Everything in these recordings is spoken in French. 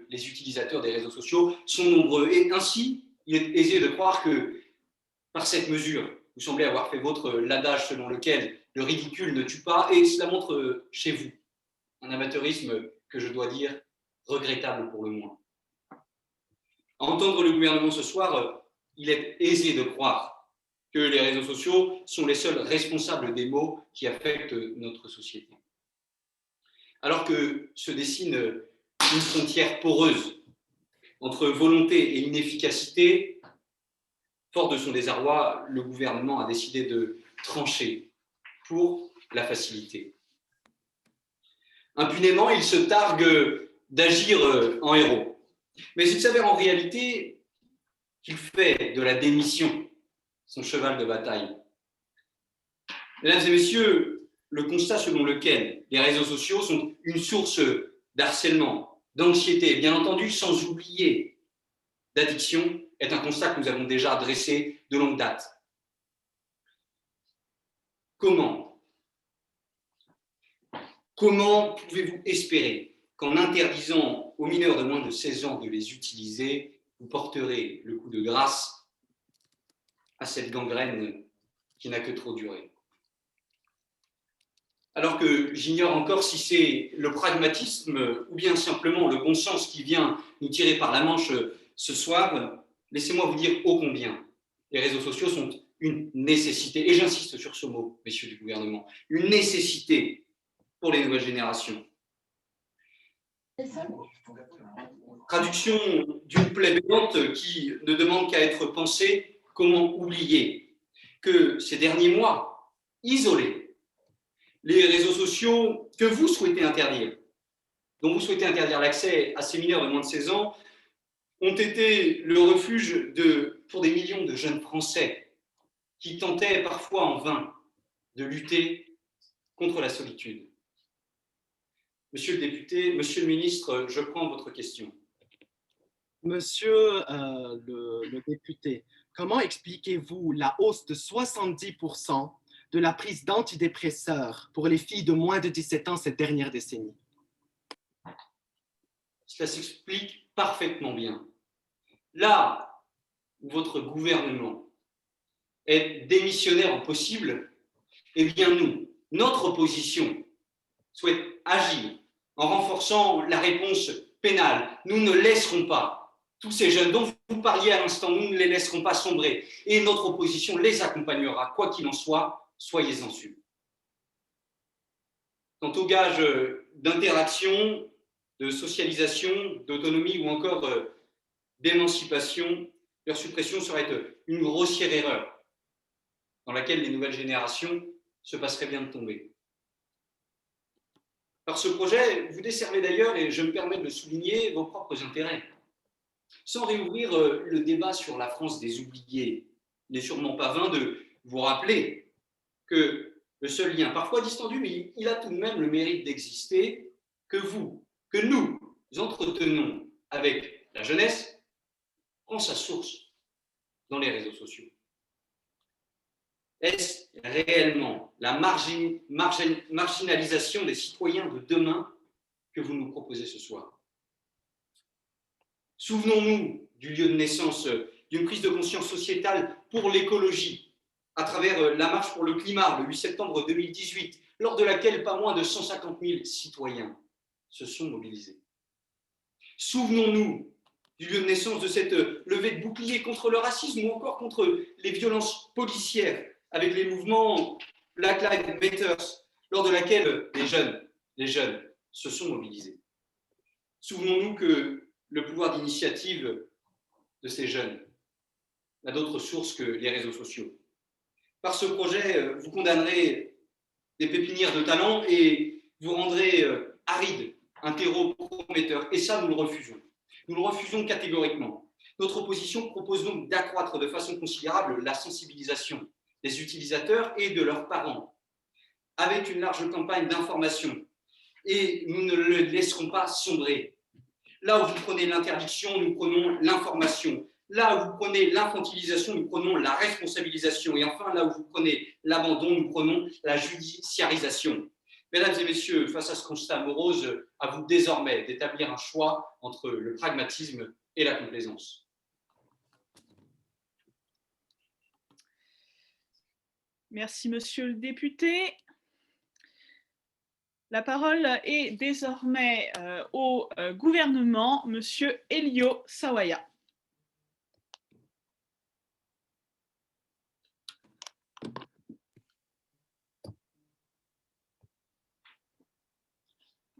les utilisateurs des réseaux sociaux sont nombreux. Et ainsi, il est aisé de croire que par cette mesure, vous semblez avoir fait vôtre l'adage selon lequel le ridicule ne tue pas, et cela montre chez vous un amateurisme que je dois dire regrettable pour le moins. À entendre le gouvernement ce soir, il est aisé de croire que les réseaux sociaux sont les seuls responsables des maux qui affectent notre société. Alors que se dessine une frontière poreuse entre volonté et inefficacité, fort de son désarroi, le gouvernement a décidé de trancher pour la facilité. Impunément, il se targue d'agir en héros. Mais il s'avère en réalité qu'il fait de la démission son cheval de bataille. Mesdames et messieurs, le constat selon lequel les réseaux sociaux sont une source d'harcèlement, d'anxiété, bien entendu sans oublier d'addiction, est un constat que nous avons déjà dressé de longue date. Comment pouvez-vous espérer qu'en interdisant aux mineurs de moins de 16 ans de les utiliser, vous porterez le coup de grâce à cette gangrène qui n'a que trop duré? Alors que j'ignore encore si c'est le pragmatisme ou bien simplement le bon sens qui vient nous tirer par la manche ce soir, laissez-moi vous dire ô combien les réseaux sociaux sont une nécessité, et j'insiste sur ce mot, messieurs du gouvernement, une nécessité pour les nouvelles générations. Traduction d'une plaie béante qui ne demande qu'à être pensée. Comment oublier que ces derniers mois, isolés, les réseaux sociaux que vous souhaitez interdire, dont vous souhaitez interdire l'accès à ces mineurs de moins de 16 ans, ont été le refuge pour des millions de jeunes Français qui tentaient parfois en vain de lutter contre la solitude. Monsieur le député, monsieur le ministre, je prends votre question. Monsieur le député, comment expliquez-vous la hausse de 70% de la prise d'antidépresseurs pour les filles de moins de 17 ans cette dernière décennie? Cela s'explique parfaitement bien. Là où votre gouvernement est démissionnaire au possible, eh bien nous, notre opposition, souhaite agir en renforçant la réponse pénale. Nous ne laisserons pas tous ces jeunes dont vous parliez à l'instant, nous ne les laisserons pas sombrer. Et notre opposition les accompagnera, quoi qu'il en soit, soyez-en sûrs. Quant aux gages d'interaction, de socialisation, d'autonomie ou encore d'émancipation, leur suppression serait une grossière erreur dans laquelle les nouvelles générations se passeraient bien de tomber. Par ce projet, vous desservez d'ailleurs, et je me permets de le souligner, vos propres intérêts. Sans réouvrir le débat sur la France des oubliés, il n'est sûrement pas vain de vous rappeler que le seul lien, parfois distendu, mais il a tout de même le mérite d'exister, que nous entretenons avec la jeunesse, prend sa source dans les réseaux sociaux. Est-ce réellement la marginalisation des citoyens de demain que vous nous proposez ce soir? Souvenons-nous du lieu de naissance d'une prise de conscience sociétale pour l'écologie à travers la marche pour le climat le 8 septembre 2018, lors de laquelle pas moins de 150 000 citoyens se sont mobilisés. Souvenons-nous du lieu de naissance de cette levée de bouclier contre le racisme ou encore contre les violences policières avec les mouvements Black Lives Matter, lors de laquelle les jeunes se sont mobilisés. Souvenons-nous que le pouvoir d'initiative de ces jeunes n'a d'autre source que les réseaux sociaux. Par ce projet, vous condamnerez des pépinières de talent et vous rendrez aride un terreau prometteur. Et ça, nous le refusons. Nous le refusons catégoriquement. Notre opposition propose donc d'accroître de façon considérable la sensibilisation des utilisateurs et de leurs parents, avec une large campagne d'information. Et nous ne le laisserons pas sombrer. Là où vous prenez l'interdiction, nous prenons l'information. Là où vous prenez l'infantilisation, nous prenons la responsabilisation. Et enfin, là où vous prenez l'abandon, nous prenons la judiciarisation. Mesdames et messieurs, face à ce constat morose, à vous désormais d'établir un choix entre le pragmatisme et la complaisance. Merci, monsieur le député. La parole est désormais au gouvernement, monsieur Elio Sawaya.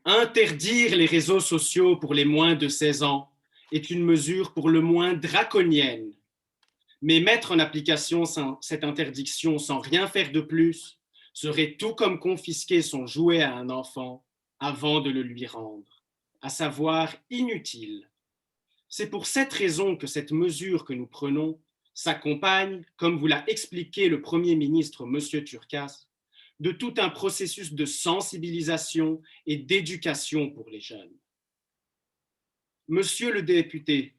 Interdire les réseaux sociaux pour les moins de 16 ans est une mesure pour le moins draconienne. Mais mettre en application cette interdiction sans rien faire de plus serait tout comme confisquer son jouet à un enfant avant de le lui rendre, à savoir inutile. C'est pour cette raison que cette mesure que nous prenons s'accompagne, comme vous l'a expliqué le Premier ministre, M. Turcas, de tout un processus de sensibilisation et d'éducation pour les jeunes. Monsieur le député,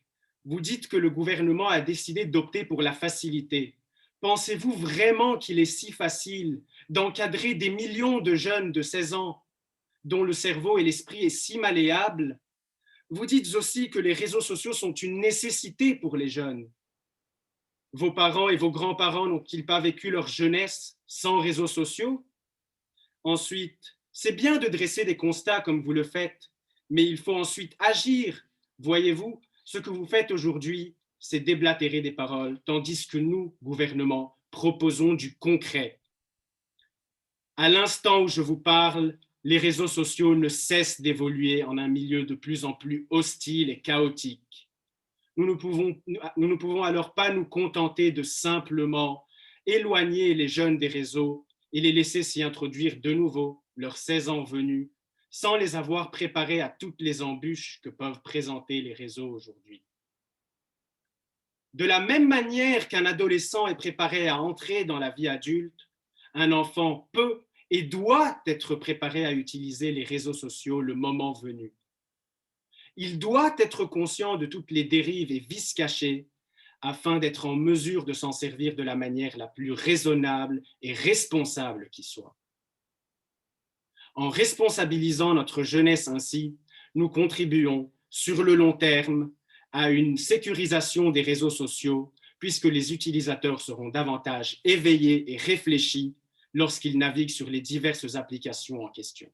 vous dites que le gouvernement a décidé d'opter pour la facilité. Pensez-vous vraiment qu'il est si facile d'encadrer des millions de jeunes de 16 ans dont le cerveau et l'esprit est si malléable? Vous dites aussi que les réseaux sociaux sont une nécessité pour les jeunes. Vos parents et vos grands-parents n'ont-ils pas vécu leur jeunesse sans réseaux sociaux? Ensuite, c'est bien de dresser des constats comme vous le faites, mais il faut ensuite agir. Voyez-vous, ce que vous faites aujourd'hui, c'est déblatérer des paroles, tandis que nous, gouvernement, proposons du concret. À l'instant où je vous parle, les réseaux sociaux ne cessent d'évoluer en un milieu de plus en plus hostile et chaotique. Nous ne pouvons alors pas nous contenter de simplement éloigner les jeunes des réseaux et les laisser s'y introduire de nouveau, leurs 16 ans venus, sans les avoir préparés à toutes les embûches que peuvent présenter les réseaux aujourd'hui. De la même manière qu'un adolescent est préparé à entrer dans la vie adulte, un enfant peut et doit être préparé à utiliser les réseaux sociaux le moment venu. Il doit être conscient de toutes les dérives et vices cachés afin d'être en mesure de s'en servir de la manière la plus raisonnable et responsable qui soit. En responsabilisant notre jeunesse ainsi, nous contribuons sur le long terme à une sécurisation des réseaux sociaux puisque les utilisateurs seront davantage éveillés et réfléchis lorsqu'ils naviguent sur les diverses applications en question.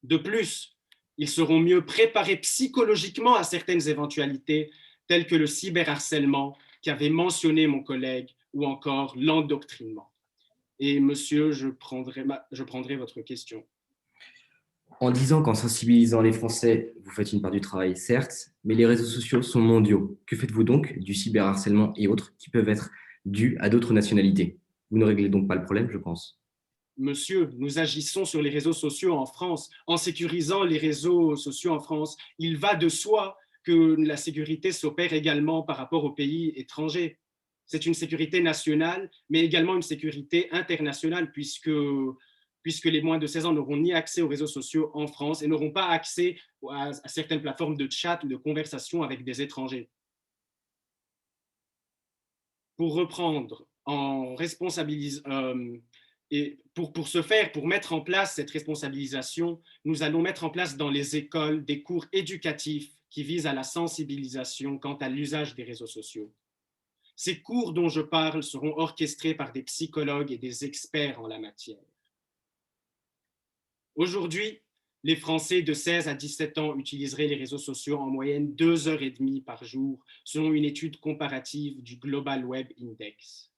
De plus, ils seront mieux préparés psychologiquement à certaines éventualités telles que le cyberharcèlement qu'avait mentionné mon collègue ou encore l'endoctrinement. Et monsieur, je prendrai votre question. En disant qu'en sensibilisant les Français, vous faites une part du travail, certes, mais les réseaux sociaux sont mondiaux. Que faites-vous donc du cyberharcèlement et autres qui peuvent être dus à d'autres nationalités? Vous ne réglez donc pas le problème, je pense. Monsieur, nous agissons sur les réseaux sociaux en France. En sécurisant les réseaux sociaux en France, il va de soi que la sécurité s'opère également par rapport aux pays étrangers. C'est une sécurité nationale, mais également une sécurité internationale, puisque les moins de 16 ans n'auront ni accès aux réseaux sociaux en France et n'auront pas accès à certaines plateformes de chat ou de conversation avec des étrangers. Pour reprendre, et pour ce faire, pour mettre en place cette responsabilisation, nous allons mettre en place dans les écoles des cours éducatifs qui visent à la sensibilisation quant à l'usage des réseaux sociaux. Ces cours dont je parle seront orchestrés par des psychologues et des experts en la matière. Aujourd'hui, les Français de 16 à 17 ans utiliseraient les réseaux sociaux en moyenne 2h30 par jour, selon une étude comparative du Global Web Index.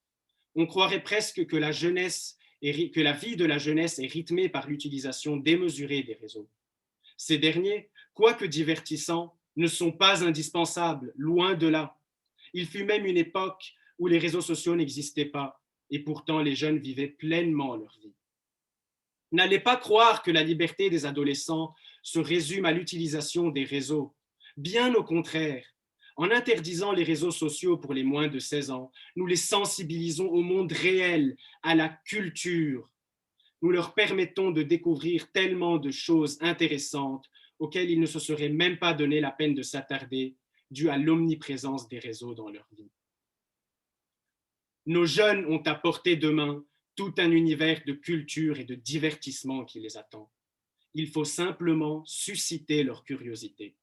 On croirait presque que la vie de la jeunesse est rythmée par l'utilisation démesurée des réseaux. Ces derniers, quoique divertissants, ne sont pas indispensables, loin de là. Il fut même une époque où les réseaux sociaux n'existaient pas, et pourtant les jeunes vivaient pleinement leur vie. N'allez pas croire que la liberté des adolescents se résume à l'utilisation des réseaux. Bien au contraire, en interdisant les réseaux sociaux pour les moins de 16 ans, nous les sensibilisons au monde réel, à la culture. Nous leur permettons de découvrir tellement de choses intéressantes auxquelles ils ne se seraient même pas donné la peine de s'attarder, dû à l'omniprésence des réseaux dans leur vie. Nos jeunes ont à portée de main tout un univers de culture et de divertissement qui les attend. Il faut simplement susciter leur curiosité.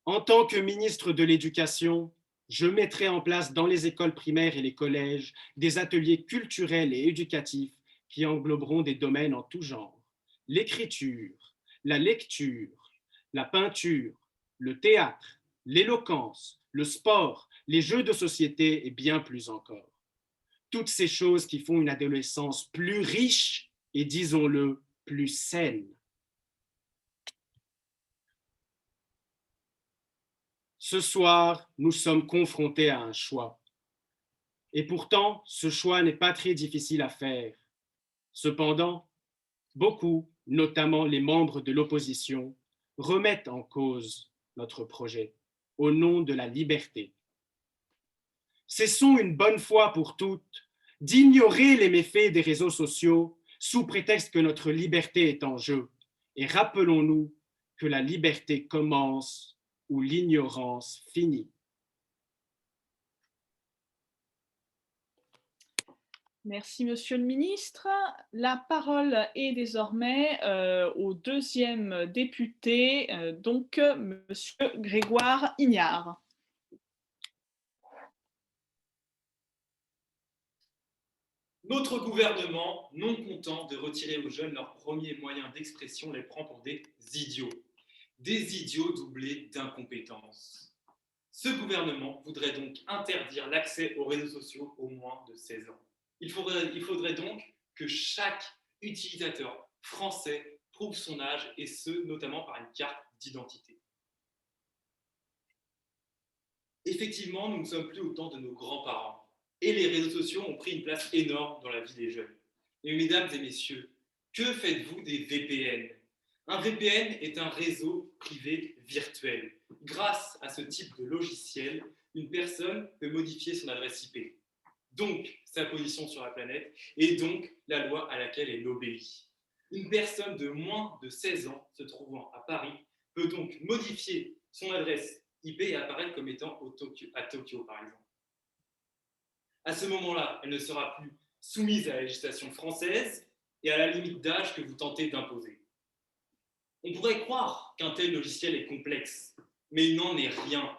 En tant que ministre de l'Éducation, je mettrai en place dans les écoles primaires et les collèges des ateliers culturels et éducatifs qui engloberont des domaines en tout genre. L'écriture, la lecture, la peinture, le théâtre, l'éloquence, le sport, les jeux de société et bien plus encore. Toutes ces choses qui font une adolescence plus riche et, disons-le, plus saine. Ce soir, nous sommes confrontés à un choix. Et pourtant, ce choix n'est pas très difficile à faire. Cependant, beaucoup, notamment les membres de l'opposition, remettent en cause notre projet au nom de la liberté. Cessons une bonne fois pour toutes d'ignorer les méfaits des réseaux sociaux sous prétexte que notre liberté est en jeu et rappelons-nous que la liberté commence où l'ignorance finit. Merci, Monsieur le Ministre. La parole est désormais au deuxième député, donc Monsieur Grégoire Ignard. Notre gouvernement, non content de retirer aux jeunes leurs premiers moyens d'expression, les prend pour des idiots doublés d'incompétence. Ce gouvernement voudrait donc interdire l'accès aux réseaux sociaux aux moins de 16 ans. Il faudrait donc que chaque utilisateur français prouve son âge, et ce, notamment par une carte d'identité. Effectivement, nous ne sommes plus au temps de nos grands-parents, et les réseaux sociaux ont pris une place énorme dans la vie des jeunes. Mais mesdames et messieurs, que faites-vous des VPN ? Un VPN est un réseau privé virtuel. Grâce à ce type de logiciel, une personne peut modifier son adresse IP, donc sa position sur la planète, et donc la loi à laquelle elle obéit. Une personne de moins de 16 ans se trouvant à Paris peut donc modifier son adresse IP et apparaître comme étant à Tokyo, par exemple. À ce moment-là, elle ne sera plus soumise à la législation française et à la limite d'âge que vous tentez d'imposer. On pourrait croire qu'un tel logiciel est complexe, mais il n'en est rien.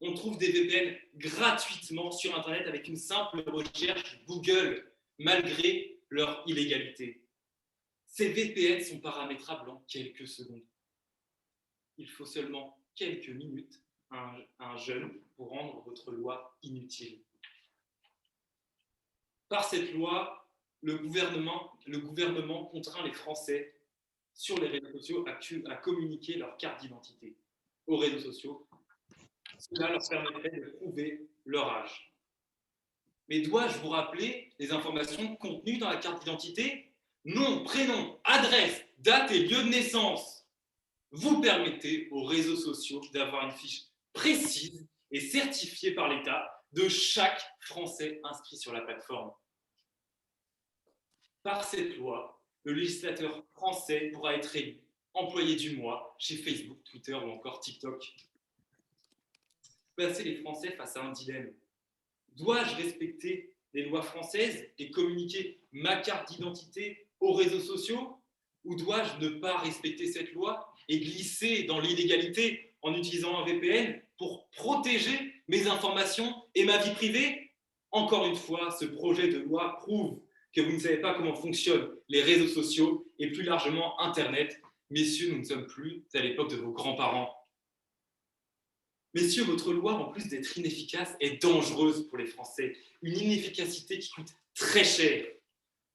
On trouve des VPN gratuitement sur Internet avec une simple recherche Google, malgré leur illégalité. Ces VPN sont paramétrables en quelques secondes. Il faut seulement quelques minutes à un jeune pour rendre votre loi inutile. Par cette loi, le gouvernement contraint les Français sur les réseaux sociaux à communiquer leur carte d'identité aux réseaux sociaux. Cela leur permettrait de prouver leur âge. Mais dois-je vous rappeler les informations contenues dans la carte d'identité ? Nom, prénom, adresse, date et lieu de naissance. Vous permettez aux réseaux sociaux d'avoir une fiche précise et certifiée par l'État de chaque Français inscrit sur la plateforme. Par cette loi, le législateur français pourra être élu employé du mois chez Facebook, Twitter ou encore TikTok. Placer les Français face à un dilemme. Dois-je respecter les lois françaises et communiquer ma carte d'identité aux réseaux sociaux, ou dois-je ne pas respecter cette loi et glisser dans l'illégalité en utilisant un VPN pour protéger mes informations et ma vie privée ? Encore une fois, ce projet de loi prouve que vous ne savez pas comment fonctionnent les réseaux sociaux et plus largement Internet. Messieurs, nous ne sommes plus à l'époque de vos grands-parents. Messieurs, votre loi, en plus d'être inefficace, est dangereuse pour les Français. Une inefficacité qui coûte très cher.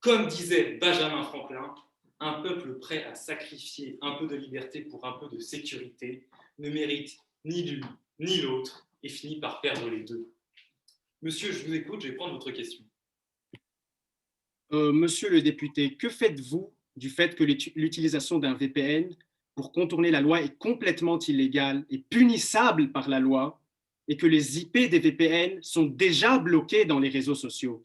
Comme disait Benjamin Franklin, un peuple prêt à sacrifier un peu de liberté pour un peu de sécurité ne mérite ni l'une ni l'autre et finit par perdre les deux. Monsieur, je vous écoute, je vais prendre votre question. Monsieur le député, que faites-vous du fait que l'utilisation d'un VPN pour contourner la loi est complètement illégale et punissable par la loi et que les IP des VPN sont déjà bloqués dans les réseaux sociaux?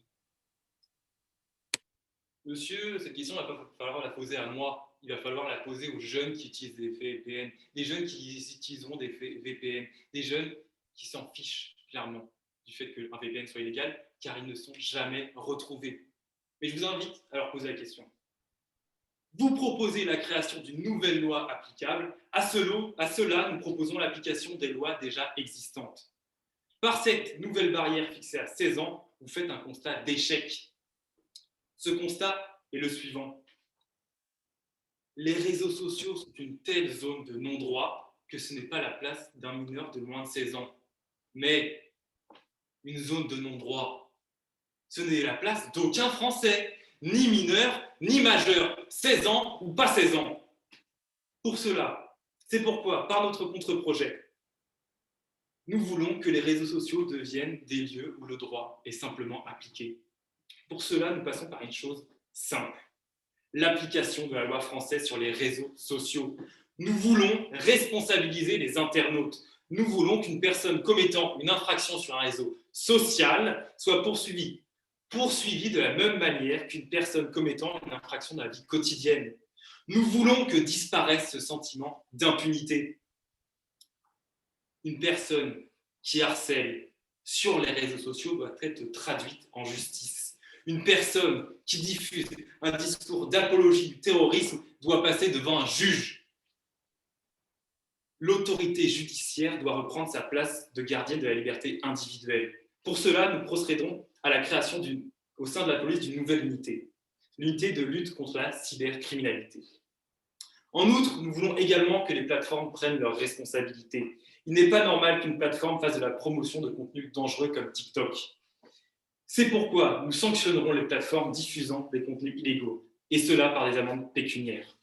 Monsieur, cette question, il va pas falloir la poser à moi. Il va falloir la poser aux jeunes qui utilisent des VPN, des jeunes qui utiliseront des VPN, des jeunes qui s'en fichent clairement du fait qu'un VPN soit illégal, car ils ne sont jamais retrouvés. Mais je vous invite à leur poser la question. Vous proposez la création d'une nouvelle loi applicable. À cela, nous proposons l'application des lois déjà existantes. Par cette nouvelle barrière fixée à 16 ans, vous faites un constat d'échec. Ce constat est le suivant. Les réseaux sociaux sont une telle zone de non-droit que ce n'est pas la place d'un mineur de moins de 16 ans. Mais une zone de non-droit, ce n'est la place d'aucun Français, ni mineur, ni majeur, 16 ans ou pas 16 ans. Pour cela, c'est pourquoi, par notre contre-projet, nous voulons que les réseaux sociaux deviennent des lieux où le droit est simplement appliqué. Pour cela, nous passons par une chose simple. L'application de la loi française sur les réseaux sociaux. Nous voulons responsabiliser les internautes. Nous voulons qu'une personne commettant une infraction sur un réseau social soit poursuivie de la même manière qu'une personne commettant une infraction dans la vie quotidienne. Nous voulons que disparaisse ce sentiment d'impunité. Une personne qui harcèle sur les réseaux sociaux doit être traduite en justice. Une personne qui diffuse un discours d'apologie du terrorisme doit passer devant un juge. L'autorité judiciaire doit reprendre sa place de gardienne de la liberté individuelle. Pour cela, nous procédons à la création au sein de la police d'une nouvelle unité, l'unité de lutte contre la cybercriminalité. En outre, nous voulons également que les plateformes prennent leurs responsabilités. Il n'est pas normal qu'une plateforme fasse de la promotion de contenus dangereux comme TikTok. C'est pourquoi nous sanctionnerons les plateformes diffusant des contenus illégaux, et cela par des amendes pécuniaires.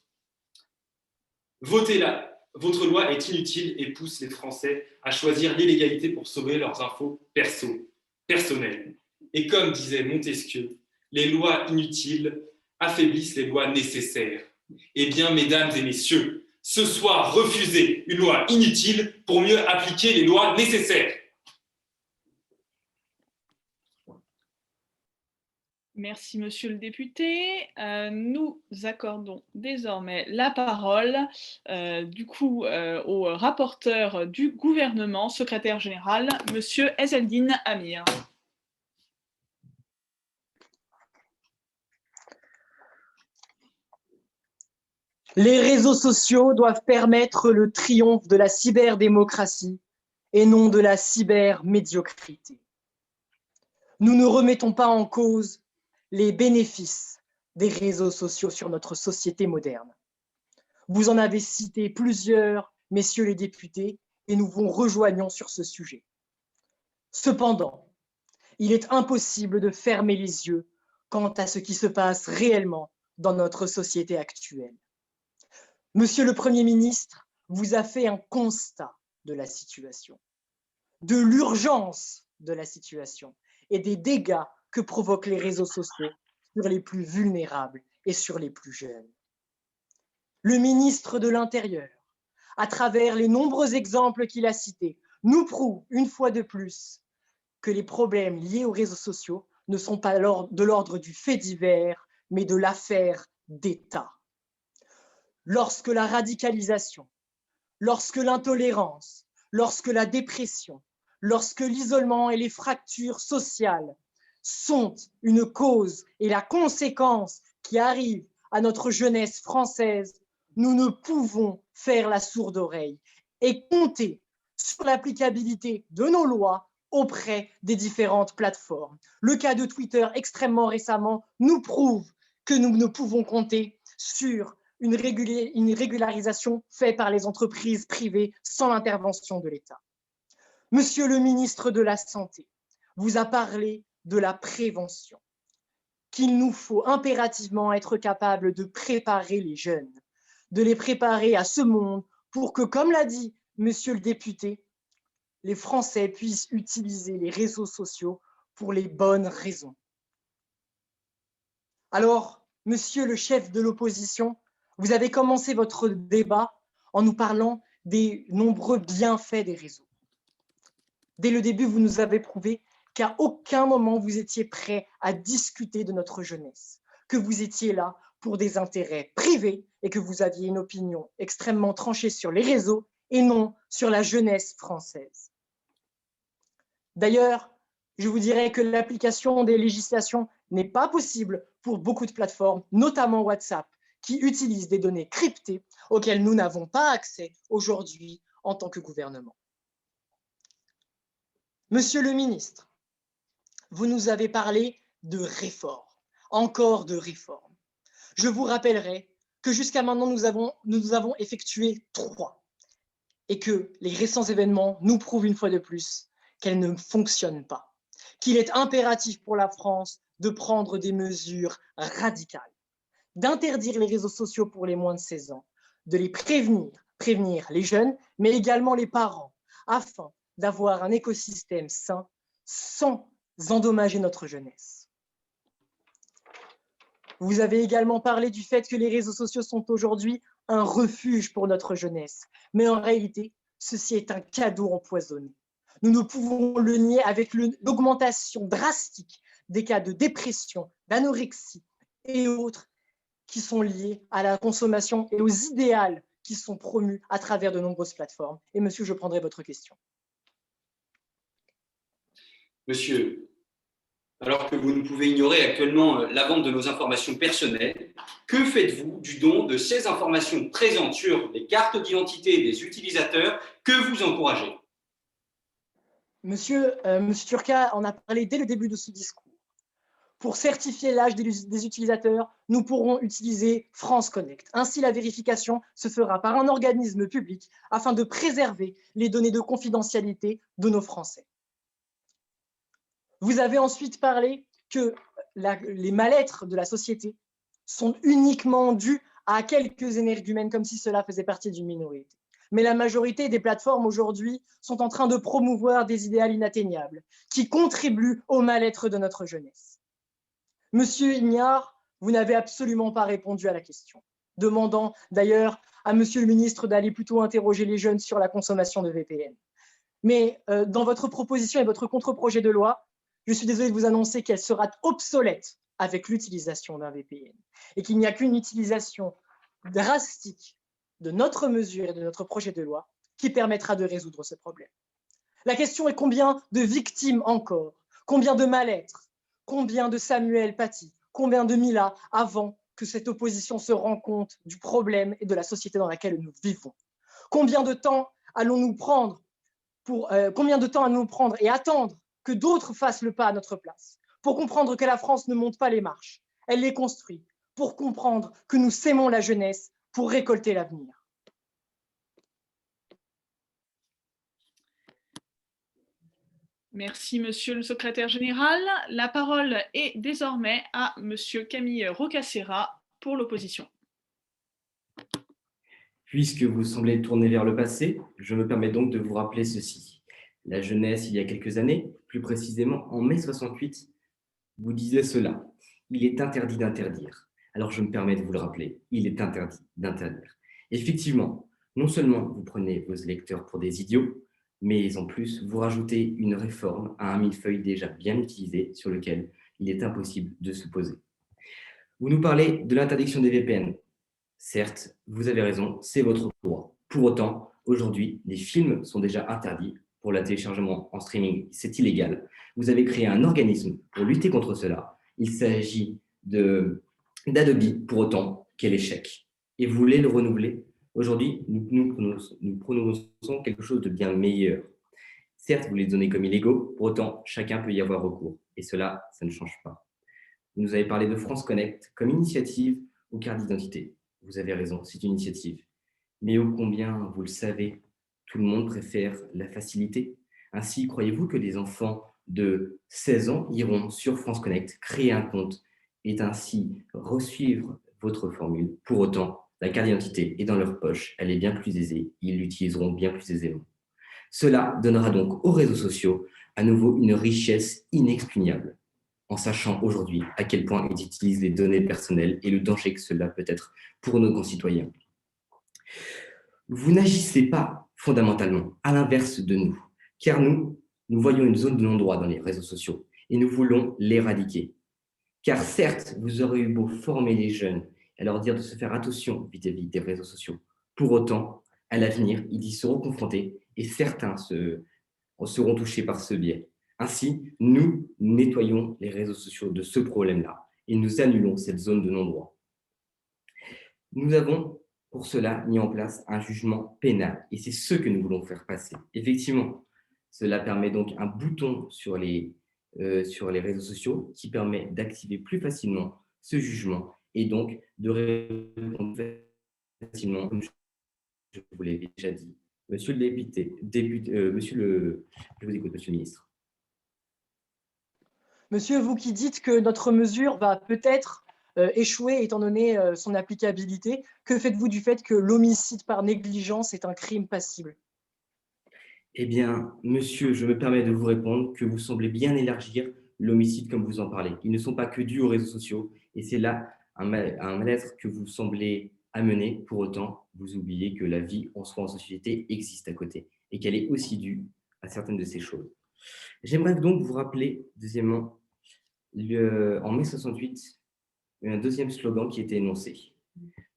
Votez-la. Votre loi est inutile et pousse les Français à choisir l'illégalité pour sauver leurs infos personnelles. Et comme disait Montesquieu, les lois inutiles affaiblissent les lois nécessaires. Eh bien, mesdames et messieurs, ce soir, refusez une loi inutile pour mieux appliquer les lois nécessaires. Merci, monsieur le député. Nous accordons désormais la parole au rapporteur du gouvernement, secrétaire général, monsieur Ezzeldine Amir. Les réseaux sociaux doivent permettre le triomphe de la cyberdémocratie et non de la cybermédiocrité. Nous ne remettons pas en cause les bénéfices des réseaux sociaux sur notre société moderne. Vous en avez cité plusieurs, messieurs les députés, et nous vous rejoignons sur ce sujet. Cependant, il est impossible de fermer les yeux quant à ce qui se passe réellement dans notre société actuelle. Monsieur le Premier ministre vous a fait un constat de la situation, de l'urgence de la situation et des dégâts que provoquent les réseaux sociaux sur les plus vulnérables et sur les plus jeunes. Le ministre de l'Intérieur, à travers les nombreux exemples qu'il a cités, nous prouve une fois de plus que les problèmes liés aux réseaux sociaux ne sont pas de l'ordre du fait divers, mais de l'affaire d'État. Lorsque la radicalisation, lorsque l'intolérance, lorsque la dépression, lorsque l'isolement et les fractures sociales sont une cause et la conséquence qui arrive à notre jeunesse française, nous ne pouvons faire la sourde oreille et compter sur l'applicabilité de nos lois auprès des différentes plateformes. Le cas de Twitter extrêmement récemment nous prouve que nous ne pouvons compter sur une régularisation faite par les entreprises privées sans l'intervention de l'État. Monsieur le ministre de la Santé vous a parlé de la prévention, qu'il nous faut impérativement être capable de préparer les jeunes, de les préparer à ce monde pour que, comme l'a dit monsieur le député, les Français puissent utiliser les réseaux sociaux pour les bonnes raisons. Alors, monsieur le chef de l'opposition, vous avez commencé votre débat en nous parlant des nombreux bienfaits des réseaux. Dès le début, vous nous avez prouvé qu'à aucun moment vous étiez prêt à discuter de notre jeunesse, que vous étiez là pour des intérêts privés et que vous aviez une opinion extrêmement tranchée sur les réseaux et non sur la jeunesse française. D'ailleurs, Je vous dirais que l'application des législations n'est pas possible pour beaucoup de plateformes, notamment WhatsApp, qui utilisent des données cryptées auxquelles nous n'avons pas accès aujourd'hui en tant que gouvernement. Monsieur le ministre, vous nous avez parlé de réformes, encore de réformes. Je vous rappellerai que jusqu'à maintenant, nous avons effectué 3 et que les récents événements nous prouvent une fois de plus qu'elles ne fonctionnent pas, qu'il est impératif pour la France de prendre des mesures radicales, d'interdire les réseaux sociaux pour les moins de 16 ans, de les prévenir les jeunes, mais également les parents, afin d'avoir un écosystème sain sans endommager notre jeunesse. Vous avez également parlé du fait que les réseaux sociaux sont aujourd'hui un refuge pour notre jeunesse, mais en réalité, ceci est un cadeau empoisonné. Nous ne pouvons le nier avec l'augmentation drastique des cas de dépression, d'anorexie et autres qui sont liés à la consommation et aux idéaux qui sont promus à travers de nombreuses plateformes. Et monsieur, je prendrai votre question. Monsieur, alors que vous ne pouvez ignorer actuellement la vente de nos informations personnelles, que faites-vous du don de ces informations présentes sur les cartes d'identité des utilisateurs que vous encouragez? Monsieur Turca en a parlé dès le début de ce discours. Pour certifier l'âge des utilisateurs, nous pourrons utiliser France Connect. Ainsi, la vérification se fera par un organisme public afin de préserver les données de confidentialité de nos Français. Vous avez ensuite parlé que les mal-être de la société sont uniquement dus à quelques énergumènes, comme si cela faisait partie d'une minorité. Mais la majorité des plateformes aujourd'hui sont en train de promouvoir des idéaux inatteignables qui contribuent au mal-être de notre jeunesse. Monsieur Ignard, vous n'avez absolument pas répondu à la question, demandant d'ailleurs à monsieur le ministre d'aller plutôt interroger les jeunes sur la consommation de VPN. Mais dans votre proposition et votre contre-projet de loi, je suis désolé de vous annoncer qu'elle sera obsolète avec l'utilisation d'un VPN et qu'il n'y a qu'une utilisation drastique de notre mesure et de notre projet de loi qui permettra de résoudre ce problème. La question est combien de victimes encore, combien de mal-être, combien de Samuel Paty, combien de Mila avant que cette opposition se rende compte du problème et de la société dans laquelle nous vivons. Combien de temps allons-nous prendre et attendre que d'autres fassent le pas à notre place, pour comprendre que la France ne monte pas les marches, elle les construit, pour comprendre que nous sémons la jeunesse pour récolter l'avenir. Merci, monsieur le secrétaire général. La parole est désormais à monsieur Camille Roccassera pour l'opposition. Puisque vous semblez tourner vers le passé, je me permets donc de vous rappeler ceci. La jeunesse, il y a quelques années, plus précisément en mai 68, vous disait cela. Il est interdit d'interdire. Alors je me permets de vous le rappeler, il est interdit d'interdire. Effectivement, non seulement vous prenez vos électeurs pour des idiots, mais en plus, vous rajoutez une réforme à un millefeuille déjà bien utilisé sur lequel il est impossible de se poser. Vous nous parlez de l'interdiction des VPN. Certes, vous avez raison, c'est votre droit. Pour autant, aujourd'hui, les films sont déjà interdits pour le téléchargement en streaming, c'est illégal. Vous avez créé un organisme pour lutter contre cela. Il s'agit d'Adobe, pour autant, quel échec. Et vous voulez le renouveler. Aujourd'hui, nous prononçons quelque chose de bien meilleur. Certes, vous les donnez comme illégaux, pour autant, chacun peut y avoir recours. Et cela, ça ne change pas. Vous nous avez parlé de France Connect comme initiative aux cartes d'identité. Vous avez raison, c'est une initiative. Mais ô combien, vous le savez, tout le monde préfère la facilité. Ainsi, croyez-vous que les enfants de 16 ans iront sur France Connect, créer un compte et ainsi resuivre votre formule? Pour autant, la carte d'identité est dans leur poche, elle est bien plus aisée, ils l'utiliseront bien plus aisément. Cela donnera donc aux réseaux sociaux à nouveau une richesse inexpugnable, en sachant aujourd'hui à quel point ils utilisent les données personnelles et le danger que cela peut être pour nos concitoyens. Vous n'agissez pas fondamentalement à l'inverse de nous, car nous voyons une zone de non-droit dans les réseaux sociaux et nous voulons l'éradiquer. Car certes, vous aurez eu beau former les jeunes et leur dire de se faire attention vis-à-vis des réseaux sociaux. Pour autant, à l'avenir, ils y seront confrontés et certains seront touchés par ce biais. Ainsi, nous nettoyons les réseaux sociaux de ce problème-là et nous annulons cette zone de non-droit. Nous avons pour cela mis en place un jugement pénal et c'est ce que nous voulons faire passer. Effectivement, cela permet donc un bouton sur les réseaux sociaux qui permet d'activer plus facilement ce jugement et donc de répondre facilement, comme je vous l'ai déjà dit. Monsieur le député, je vous écoute, monsieur le ministre. Monsieur, vous qui dites que notre mesure va peut-être échouer étant donné son applicabilité, que faites-vous du fait que l'homicide par négligence est un crime passible? Eh bien, monsieur, je me permets de vous répondre que vous semblez bien élargir l'homicide comme vous en parlez. Ils ne sont pas que dus aux réseaux sociaux et c'est là un mal-être que vous semblez amener. Pour autant, vous oubliez que la vie en soi en société existe à côté et qu'elle est aussi due à certaines de ces choses. J'aimerais donc vous rappeler, deuxièmement, en mai 68, un deuxième slogan qui était énoncé.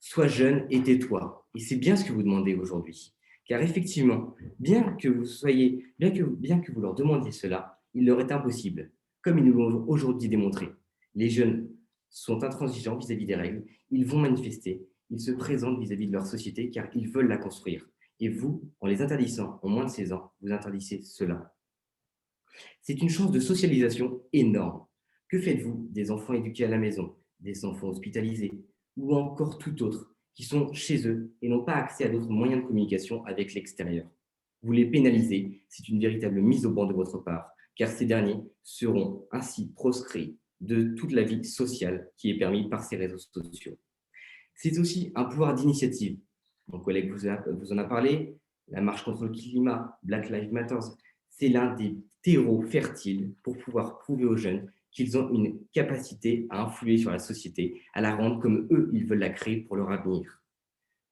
Sois jeune et tais-toi. Et c'est bien ce que vous demandez aujourd'hui. Car effectivement, bien que vous leur demandiez cela, il leur est impossible. Comme ils nous l'ont aujourd'hui démontré, les jeunes sont intransigeants vis-à-vis des règles, ils vont manifester, ils se présentent vis-à-vis de leur société car ils veulent la construire. Et vous, en les interdisant en moins de 16 ans, vous interdisez cela. C'est une chance de socialisation énorme. Que faites-vous des enfants éduqués à la maison, des enfants hospitalisés ou encore tout autre qui sont chez eux et n'ont pas accès à d'autres moyens de communication avec l'extérieur? Vous les pénalisez, c'est une véritable mise au banc de votre part, car ces derniers seront ainsi proscrits de toute la vie sociale qui est permise par ces réseaux sociaux. C'est aussi un pouvoir d'initiative. Mon collègue vous en a parlé, la marche contre le climat, Black Lives Matter, c'est l'un des terreaux fertiles pour pouvoir prouver aux jeunes qu'ils ont une capacité à influer sur la société, à la rendre comme eux, ils veulent la créer pour leur avenir.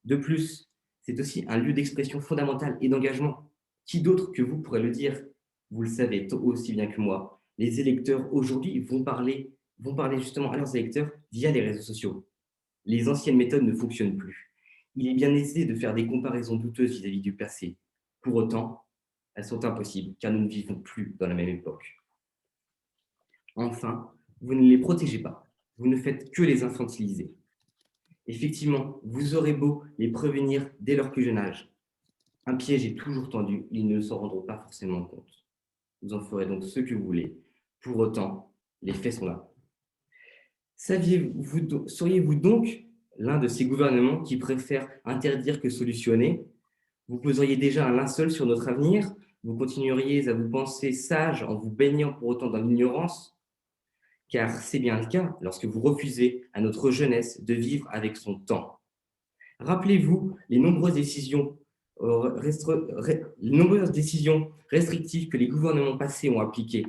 De plus, c'est aussi un lieu d'expression fondamentale et d'engagement. Qui d'autre que vous pourrait le dire? Vous le savez aussi bien que moi. Les électeurs aujourd'hui vont parler justement à leurs électeurs via les réseaux sociaux. Les anciennes méthodes ne fonctionnent plus. Il est bien aisé de faire des comparaisons douteuses vis-à-vis du passé. Pour autant, elles sont impossibles car nous ne vivons plus dans la même époque. Enfin, vous ne les protégez pas. Vous ne faites que les infantiliser. Effectivement, vous aurez beau les prévenir dès leur plus jeune âge. Un piège est toujours tendu, ils ne s'en rendront pas forcément compte. Vous en ferez donc ce que vous voulez. Pour autant, les faits sont là. Seriez-vous donc l'un de ces gouvernements qui préfèrent interdire que solutionner? Vous poseriez déjà un linceul sur notre avenir? Vous continueriez à vous penser sage en vous baignant pour autant dans l'ignorance? Car c'est bien le cas lorsque vous refusez à notre jeunesse de vivre avec son temps. Rappelez-vous les nombreuses décisions restrictives que les gouvernements passés ont appliquées.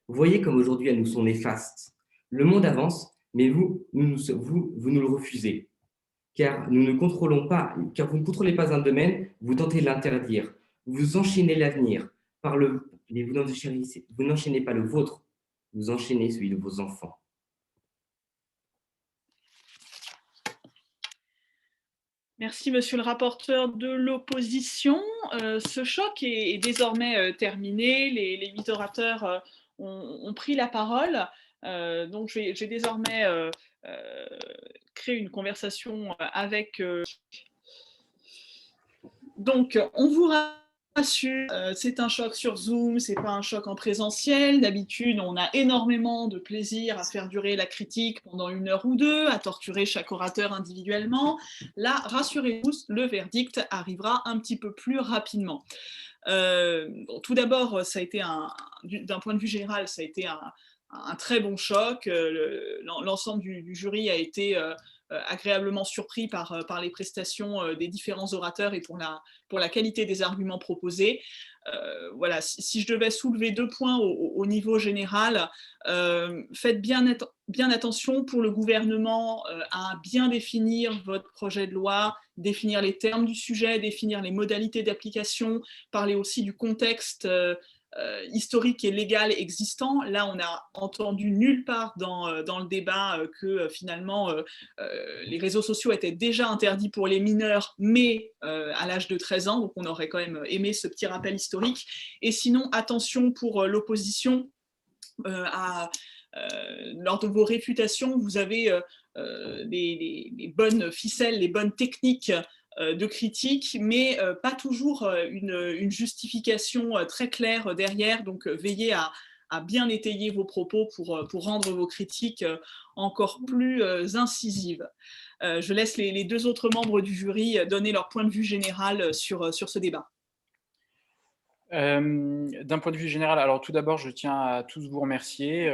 Vous voyez comme aujourd'hui elles nous sont néfastes. Le monde avance, mais vous nous le refusez. Car vous ne contrôlez pas un domaine, vous tentez de l'interdire. Vous enchaînez l'avenir, vous n'enchaînez pas le vôtre, vous enchaînez celui de vos enfants. Merci, monsieur le rapporteur de l'opposition. Ce choc est désormais terminé. Les 8 orateurs ont pris la parole. Donc, je vais désormais créer une conversation avec... Donc, on vous rassure, c'est un choc sur Zoom, c'est pas un choc en présentiel. D'habitude, on a énormément de plaisir à faire durer la critique pendant 1 heure ou 2, à torturer chaque orateur individuellement. Là, rassurez-vous, le verdict arrivera un petit peu plus rapidement. Tout d'abord, ça a été d'un point de vue général, ça a été un très bon choc. L'ensemble du jury a été agréablement surpris par les prestations des différents orateurs et pour la qualité des arguments proposés. Voilà, si je devais soulever 2 points au niveau général, faites bien attention pour le gouvernement à bien définir votre projet de loi, définir les termes du sujet, définir les modalités d'application, parler aussi du contexte historique et légal existant. Là, on n'a entendu nulle part dans le débat que finalement les réseaux sociaux étaient déjà interdits pour les mineurs, mais à l'âge de 13 ans, donc on aurait quand même aimé ce petit rappel historique. Et sinon, attention pour l'opposition, lors de vos réfutations, vous avez les bonnes ficelles, les bonnes techniques de critique, mais pas toujours une justification très claire derrière. Donc, veillez à bien étayer vos propos pour rendre vos critiques encore plus incisives. Je laisse les deux autres membres du jury donner leur point de vue général sur ce débat. D'un point de vue général, alors tout d'abord, je tiens à tous vous remercier.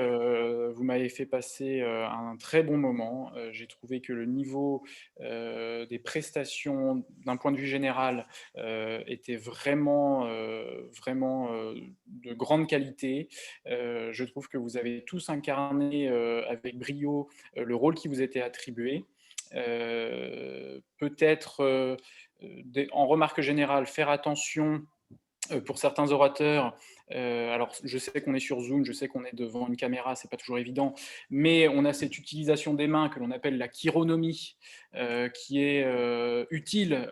Vous m'avez fait passer un très bon moment. J'ai trouvé que le niveau des prestations, d'un point de vue général, était vraiment de grande qualité. Je trouve que vous avez tous incarné avec brio le rôle qui vous était attribué. Peut-être, en remarque générale, faire attention pour certains orateurs. Alors je sais qu'on est sur Zoom, je sais qu'on est devant une caméra, c'est pas toujours évident, mais on a cette utilisation des mains que l'on appelle la chironomie, qui est utile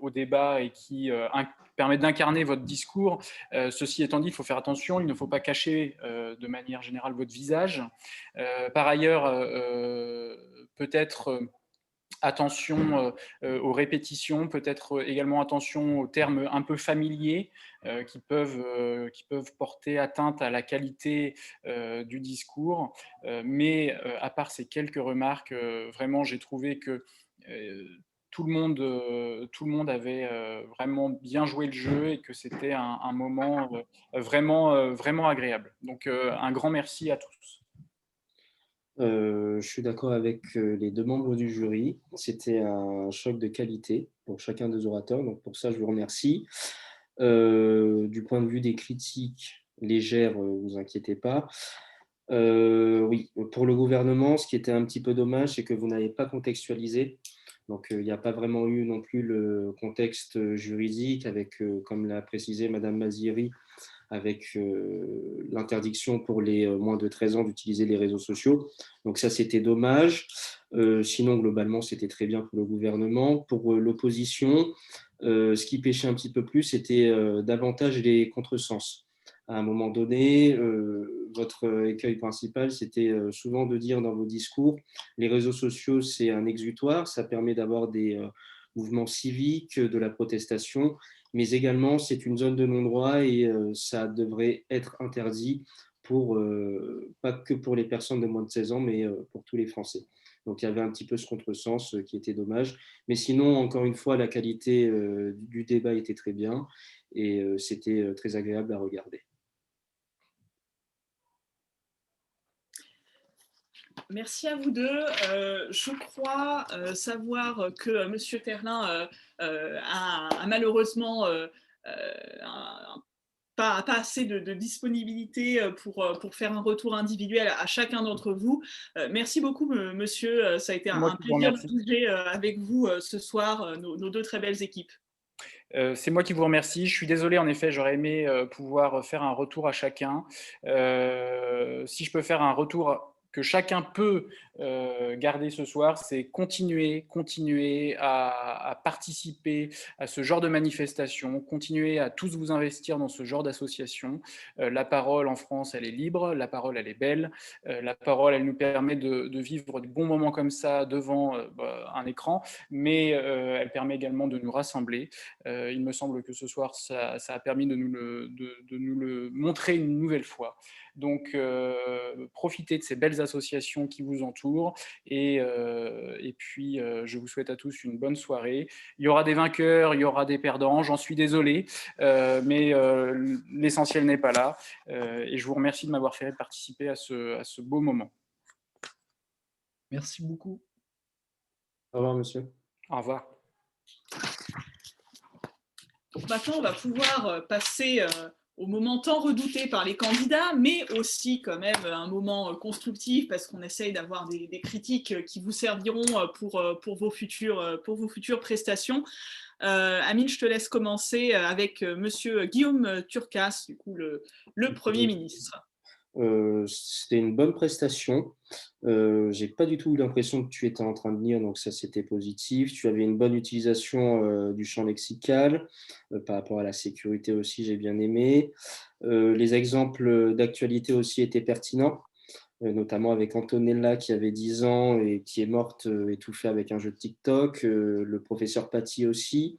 au débat et qui permet d'incarner votre discours. Ceci étant dit, il faut faire attention, il ne faut pas cacher de manière générale votre visage. Par ailleurs, peut-être attention aux répétitions, peut-être également attention aux termes un peu familiers qui peuvent porter atteinte à la qualité du discours. Mais à part ces quelques remarques, vraiment j'ai trouvé que tout le monde avait vraiment bien joué le jeu et que c'était un moment vraiment agréable. Donc un grand merci à tous. Je suis d'accord avec les deux membres du jury. C'était un choc de qualité pour chacun des orateurs. Donc pour ça, je vous remercie. Du point de vue des critiques légères, vous inquiétez pas. Oui, pour le gouvernement, ce qui était un petit peu dommage, c'est que vous n'avez pas contextualisé. Donc il n'y a pas vraiment eu non plus le contexte juridique avec, comme l'a précisé Madame Maziri, avec l'interdiction pour les moins de 13 ans d'utiliser les réseaux sociaux. Donc ça, c'était dommage. Sinon, globalement, c'était très bien pour le gouvernement. Pour l'opposition, ce qui pêchait un petit peu plus, c'était davantage les contresens. À un moment donné, votre écueil principal, c'était souvent de dire dans vos discours, les réseaux sociaux, c'est un exutoire, ça permet d'avoir des mouvements civiques, de la protestation, mais également c'est une zone de non-droit et ça devrait être interdit pour, pas que pour les personnes de moins de 16 ans, mais pour tous les Français. Donc il y avait un petit peu ce contresens qui était dommage. Mais sinon, encore une fois, la qualité du débat était très bien et c'était très agréable à regarder. Merci à vous deux. Je crois savoir que M. Terlin a malheureusement pas assez de disponibilité pour faire un retour individuel à chacun d'entre vous. Merci beaucoup, monsieur. Ça a été un plaisir de bouger avec vous ce soir, nos deux très belles équipes. C'est moi qui vous remercie. Je suis désolé, en effet, j'aurais aimé pouvoir faire un retour à chacun. Si je peux faire un retour que chacun peut garder ce soir, c'est continuer à participer à ce genre de manifestation, continuer à tous vous investir dans ce genre d'association. La parole en France, elle est libre, la parole, elle est belle, la parole, elle nous permet de vivre de bons moments comme ça devant un écran, mais elle permet également de nous rassembler. Il me semble que ce soir, ça a permis de nous le montrer une nouvelle fois. Donc, profitez de ces belles associations qui vous entourent et puis, je vous souhaite à tous une bonne soirée. Il y aura des vainqueurs, il y aura des perdants, j'en suis désolé, mais l'essentiel n'est pas là. Et je vous remercie de m'avoir fait participer à ce beau moment. Merci beaucoup. Au revoir, monsieur. Au revoir. Maintenant, on va pouvoir passer au moment tant redouté par les candidats, mais aussi quand même un moment constructif parce qu'on essaye d'avoir des critiques qui vous serviront pour vos futures prestations. Amine, je te laisse commencer avec Monsieur Guillaume Turcas, du coup le Premier ministre. C'était une bonne prestation. J'ai pas du tout eu l'impression que tu étais en train de lire, donc ça c'était positif. Tu avais une bonne utilisation du champ lexical. Par rapport à la sécurité aussi, j'ai bien aimé. Les exemples d'actualité aussi étaient pertinents, notamment avec Antonella qui avait 10 ans et qui est morte étouffée avec un jeu de TikTok. Le professeur Paty aussi.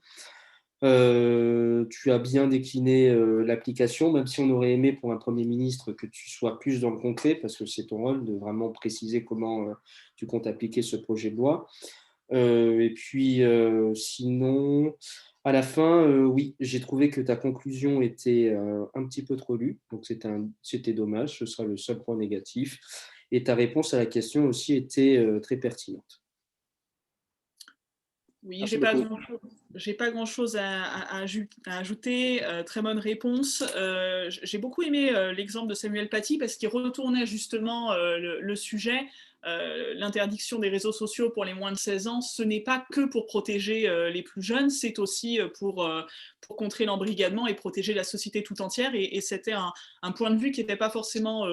Tu as bien décliné l'application, même si on aurait aimé pour un Premier ministre que tu sois plus dans le concret, parce que c'est ton rôle de vraiment préciser comment tu comptes appliquer ce projet de loi. Et puis, sinon, à la fin, oui, j'ai trouvé que ta conclusion était un petit peu trop lue, donc c'était dommage, ce sera le seul point négatif. Et ta réponse à la question aussi était très pertinente. Oui, Merci beaucoup. j'ai pas grand-chose à ajouter. Très bonne réponse. J'ai beaucoup aimé l'exemple de Samuel Paty parce qu'il retournait justement le sujet. L'interdiction des réseaux sociaux pour les moins de 16 ans, ce n'est pas que pour protéger les plus jeunes, c'est aussi pour contrer l'embrigadement et protéger la société tout entière. Et c'était un point de vue qui n'était pas forcément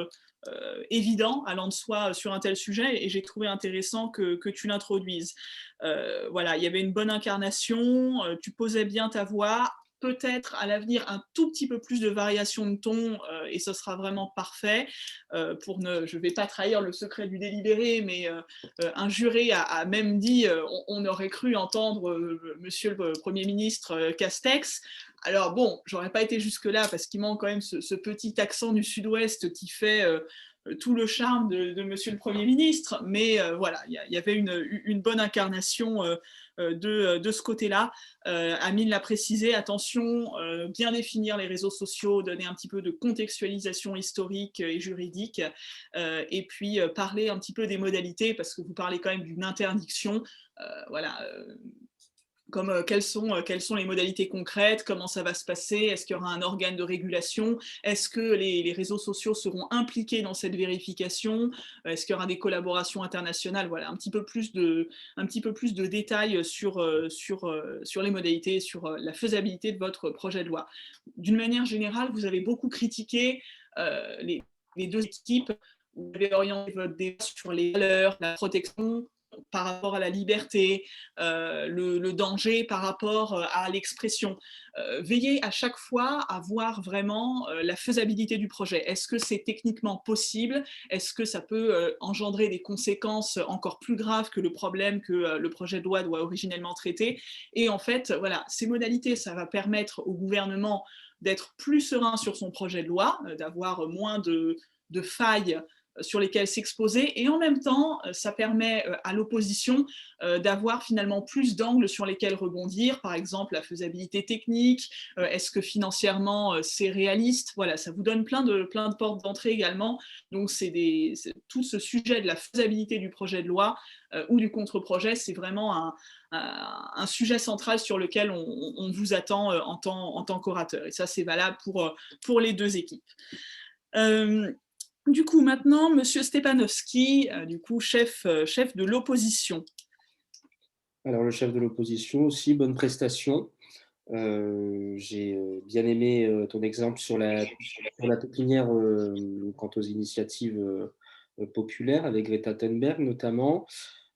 évident allant de soi sur un tel sujet, et j'ai trouvé intéressant que tu l'introduises. Voilà, il y avait une bonne incarnation, tu posais bien ta voix, peut-être à l'avenir un tout petit peu plus de variation de ton, et ce sera vraiment parfait. Je ne vais pas trahir le secret du délibéré, mais un juré a même dit, on aurait cru entendre Monsieur le Premier ministre Castex. Alors bon, j'aurais pas été jusque-là parce qu'il manque quand même ce petit accent du sud-ouest qui fait tout le charme de Monsieur le Premier ministre, mais voilà, il y avait une bonne incarnation de ce côté-là. Amine l'a précisé, attention, bien définir les réseaux sociaux, donner un petit peu de contextualisation historique et juridique, et puis parler un petit peu des modalités, parce que vous parlez quand même d'une interdiction. Voilà. Comme quelles sont les modalités concrètes, comment ça va se passer, est-ce qu'il y aura un organe de régulation, est-ce que les réseaux sociaux seront impliqués dans cette vérification, est-ce qu'il y aura des collaborations internationales, voilà, un petit peu plus de détails sur les modalités, sur la faisabilité de votre projet de loi. D'une manière générale, vous avez beaucoup critiqué les deux équipes, vous avez orienté votre débat sur les valeurs, la protection par rapport à la liberté, le danger par rapport à l'expression. Veillez à chaque fois à voir vraiment la faisabilité du projet. Est-ce que c'est techniquement possible? Est-ce que ça peut engendrer des conséquences encore plus graves que le problème que le projet de loi doit originellement traiter? Et en fait, voilà, ces modalités, ça va permettre au gouvernement d'être plus serein sur son projet de loi, d'avoir moins de failles sur lesquels s'exposer, et en même temps, ça permet à l'opposition d'avoir finalement plus d'angles sur lesquels rebondir, par exemple la faisabilité technique, est-ce que financièrement c'est réaliste, voilà, ça vous donne plein de portes d'entrée également, donc tout ce sujet de la faisabilité du projet de loi ou du contre-projet, c'est vraiment un sujet central sur lequel on vous attend en tant qu'orateur, et ça c'est valable pour les deux équipes. Du coup, maintenant, Monsieur Stepanovski, du coup, chef de l'opposition. Alors, le chef de l'opposition aussi, bonne prestation. J'ai bien aimé ton exemple sur la pépinière quant aux initiatives populaires avec Greta Thunberg notamment.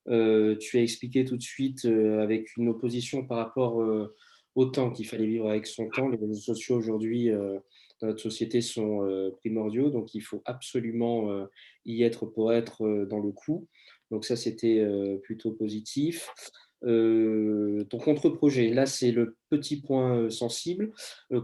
Tu as expliqué tout de suite avec une opposition par rapport au temps qu'il fallait vivre avec son temps. Les réseaux sociaux aujourd'hui dans notre société sont primordiaux, donc il faut absolument y être pour être dans le coup. Donc ça, c'était plutôt positif. Ton contre-projet, là, c'est le petit point sensible.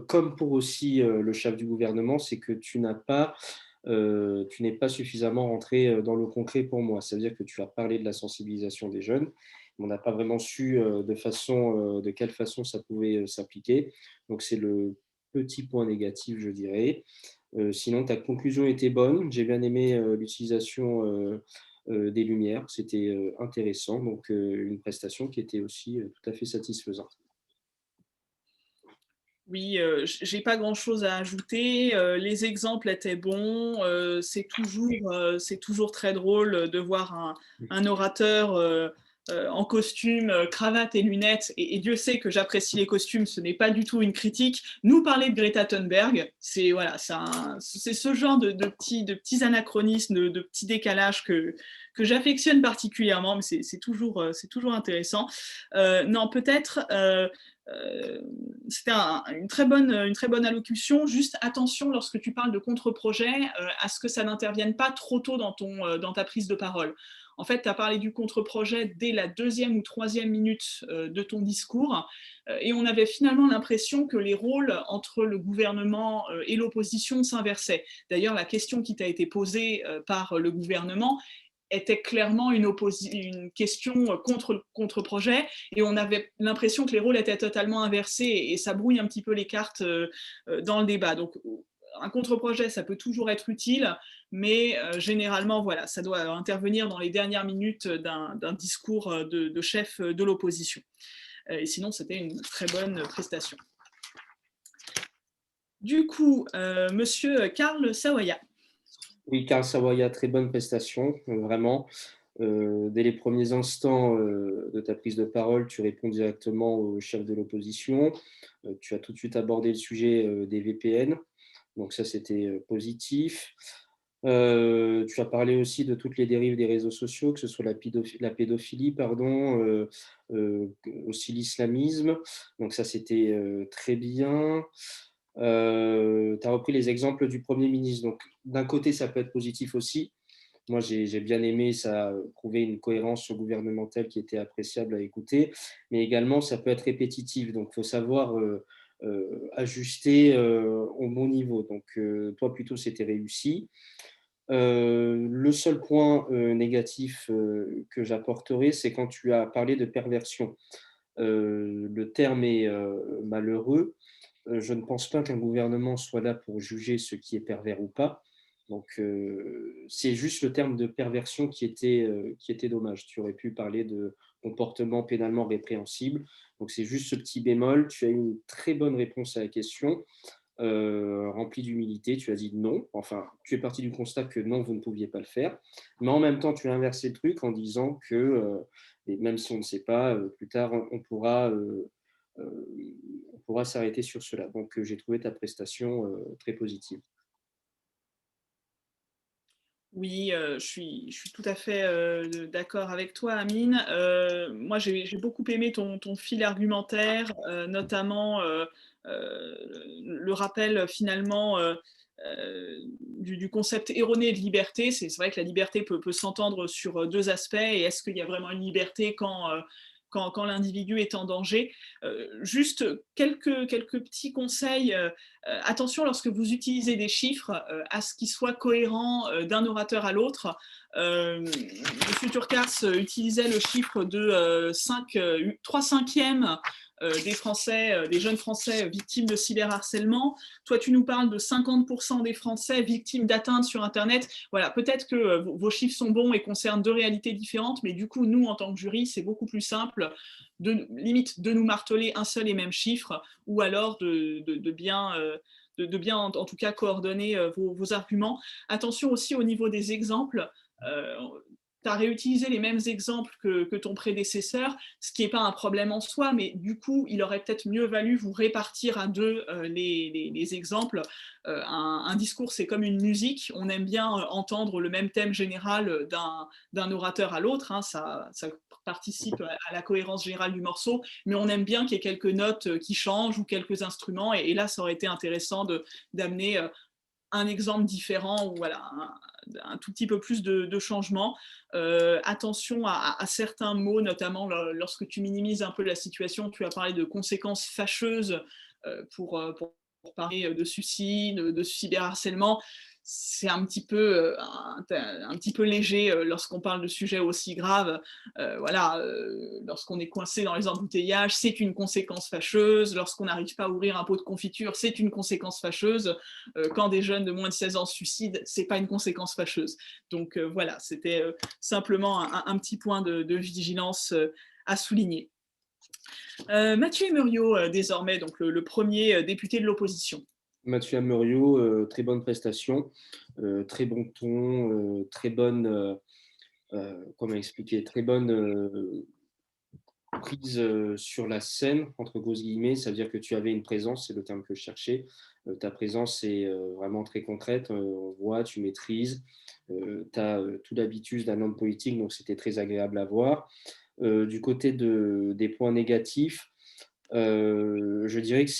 Comme pour aussi le chef du gouvernement, c'est que tu n'es pas suffisamment rentré dans le concret pour moi. Ça veut dire que tu as parlé de la sensibilisation des jeunes, mais on n'a pas vraiment su de quelle façon ça pouvait s'appliquer. Donc, c'est le petit point négatif, je dirais. Sinon, ta conclusion était bonne. J'ai bien aimé l'utilisation des lumières. C'était intéressant. Donc, une prestation qui était aussi tout à fait satisfaisante. Oui, j'ai pas grand-chose à ajouter. Les exemples étaient bons. C'est toujours très drôle de voir un orateur en costume, cravate et lunettes, et Dieu sait que j'apprécie les costumes, ce n'est pas du tout une critique, nous parler de Greta Thunberg. C'est voilà, c'est ce genre de petits anachronismes, de petits décalages que j'affectionne particulièrement, mais c'est toujours intéressant. Non, peut-être... c'était une très bonne allocution. Juste attention lorsque tu parles de contre-projet à ce que ça n'intervienne pas trop tôt dans ta prise de parole. En fait, tu as parlé du contre-projet dès la 2e ou 3e minute de ton discours et on avait finalement l'impression que les rôles entre le gouvernement et l'opposition s'inversaient. D'ailleurs, la question qui t'a été posée par le gouvernement était clairement une question contre-projet, et on avait l'impression que les rôles étaient totalement inversés, et ça brouille un petit peu les cartes dans le débat. Donc, un contre-projet, ça peut toujours être utile, mais généralement, voilà, ça doit intervenir dans les dernières minutes d'un discours de chef de l'opposition. Et sinon, c'était une très bonne prestation. Du coup, monsieur Karl Sawaya. Oui, Karl Sawaya, très bonne prestation, vraiment. Dès les premiers instants de ta prise de parole, tu réponds directement au chef de l'opposition. Tu as tout de suite abordé le sujet des VPN, donc ça c'était positif. Tu as parlé aussi de toutes les dérives des réseaux sociaux, que ce soit la pédophilie, pardon, aussi l'islamisme, donc ça c'était très bien. Tu as repris les exemples du Premier ministre, donc d'un côté ça peut être positif aussi. Moi, j'ai bien aimé, ça a prouvé une cohérence gouvernementale qui était appréciable à écouter, mais également, ça peut être répétitif. Donc, il faut savoir ajuster au bon niveau. Donc, toi, plutôt, c'était réussi. Le seul point négatif que j'apporterai, c'est quand tu as parlé de perversion. Le terme est malheureux. Je ne pense pas qu'un gouvernement soit là pour juger ce qui est pervers ou pas. Donc, c'est juste le terme de perversion qui était dommage. Tu aurais pu parler de comportement pénalement répréhensible. Donc, c'est juste ce petit bémol. Tu as eu une très bonne réponse à la question, remplie d'humilité. Tu as dit non. Enfin, tu es parti du constat que non, vous ne pouviez pas le faire. Mais en même temps, tu as inversé le truc en disant que, et même si on ne sait pas, plus tard, on pourra s'arrêter sur cela. Donc, j'ai trouvé ta prestation très positive. Oui, je suis tout à fait d'accord avec toi, Amine. Moi, j'ai beaucoup aimé ton fil argumentaire, notamment le rappel finalement du concept erroné de liberté. C'est vrai que la liberté peut s'entendre sur deux aspects, et est-ce qu'il y a vraiment une liberté quand l'individu est en danger. Juste quelques petits conseils. Attention lorsque vous utilisez des chiffres à ce qu'ils soient cohérents d'un orateur à l'autre. M. Turcas utilisait le chiffre de 3/5 des Français, des jeunes Français victimes de cyberharcèlement. Toi, tu nous parles de 50% des Français victimes d'atteintes sur Internet. Voilà, peut-être que vos chiffres sont bons et concernent deux réalités différentes, mais du coup, nous, en tant que jury, c'est beaucoup plus simple limite de nous marteler un seul et même chiffre, ou alors de bien en tout cas coordonner vos arguments. Attention aussi au niveau des exemples. Tu as réutilisé les mêmes exemples que ton prédécesseur, ce qui n'est pas un problème en soi, mais du coup, il aurait peut-être mieux valu vous répartir à deux les exemples. Un discours, c'est comme une musique. On aime bien entendre le même thème général d'un orateur à l'autre. Hein, ça participe à la cohérence générale du morceau, mais on aime bien qu'il y ait quelques notes qui changent ou quelques instruments. Et là, ça aurait été intéressant d'amener un exemple différent, ou voilà, un tout petit peu plus de changement. Attention à certains mots, notamment lorsque tu minimises un peu la situation. Tu as parlé de conséquences fâcheuses pour parler de suicide, de cyberharcèlement. C'est un petit peu léger lorsqu'on parle de sujets aussi graves. Voilà, lorsqu'on est coincé dans les embouteillages, c'est une conséquence fâcheuse. Lorsqu'on n'arrive pas à ouvrir un pot de confiture, c'est une conséquence fâcheuse. Quand des jeunes de moins de 16 ans se suicident, c'est pas une conséquence fâcheuse. Donc voilà, c'était simplement un petit point de vigilance à souligner. Mathieu Muriot, désormais, donc le premier député de l'opposition. Mathieu Muriot, très bonne prestation, très bon ton, très bonne, comment expliquer, très bonne prise sur la scène, entre grosses guillemets, ça veut dire que tu avais une présence, c'est le terme que je cherchais. Ta présence est vraiment très concrète, on voit, tu maîtrises, tu as tout l'habitus d'un homme politique, donc c'était très agréable à voir. Du côté des points négatifs, je dirais que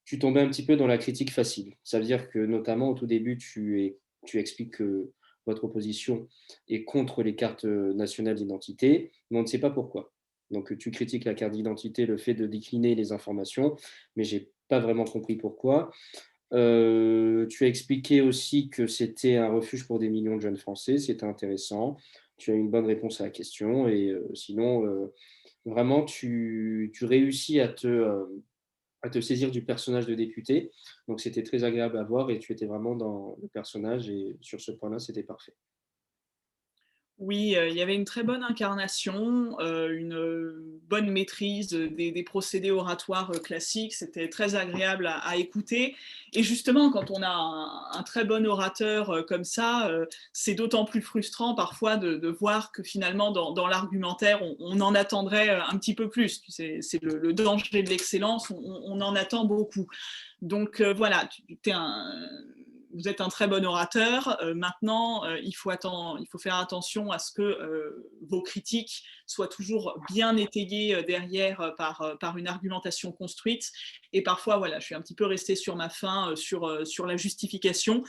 tu tombais un petit peu dans la critique facile. Ça veut dire que notamment au tout début, tu expliques que votre opposition est contre les cartes nationales d'identité, mais on ne sait pas pourquoi. Donc tu critiques la carte d'identité, le fait de décliner les informations, mais je n'ai pas vraiment compris pourquoi. Tu as expliqué aussi que c'était un refuge pour des millions de jeunes Français, c'était intéressant. Tu as une bonne réponse à la question et sinon, vraiment, tu réussis à te saisir du personnage de député. Donc, c'était très agréable à voir et tu étais vraiment dans le personnage et sur ce point-là, c'était parfait. Oui, il y avait une très bonne incarnation, une bonne maîtrise des procédés oratoires classiques. C'était très agréable à écouter. Et justement, quand on a un très bon orateur comme ça, c'est d'autant plus frustrant parfois de voir que finalement, dans l'argumentaire, on en attendrait un petit peu plus. C'est le danger de l'excellence, on en attend beaucoup. Donc voilà, vous êtes un très bon orateur. Maintenant, il faut faire attention à ce que vos critiques soient toujours bien étayées derrière par une argumentation construite. Et parfois, voilà, je suis un petit peu restée sur ma faim sur la justification.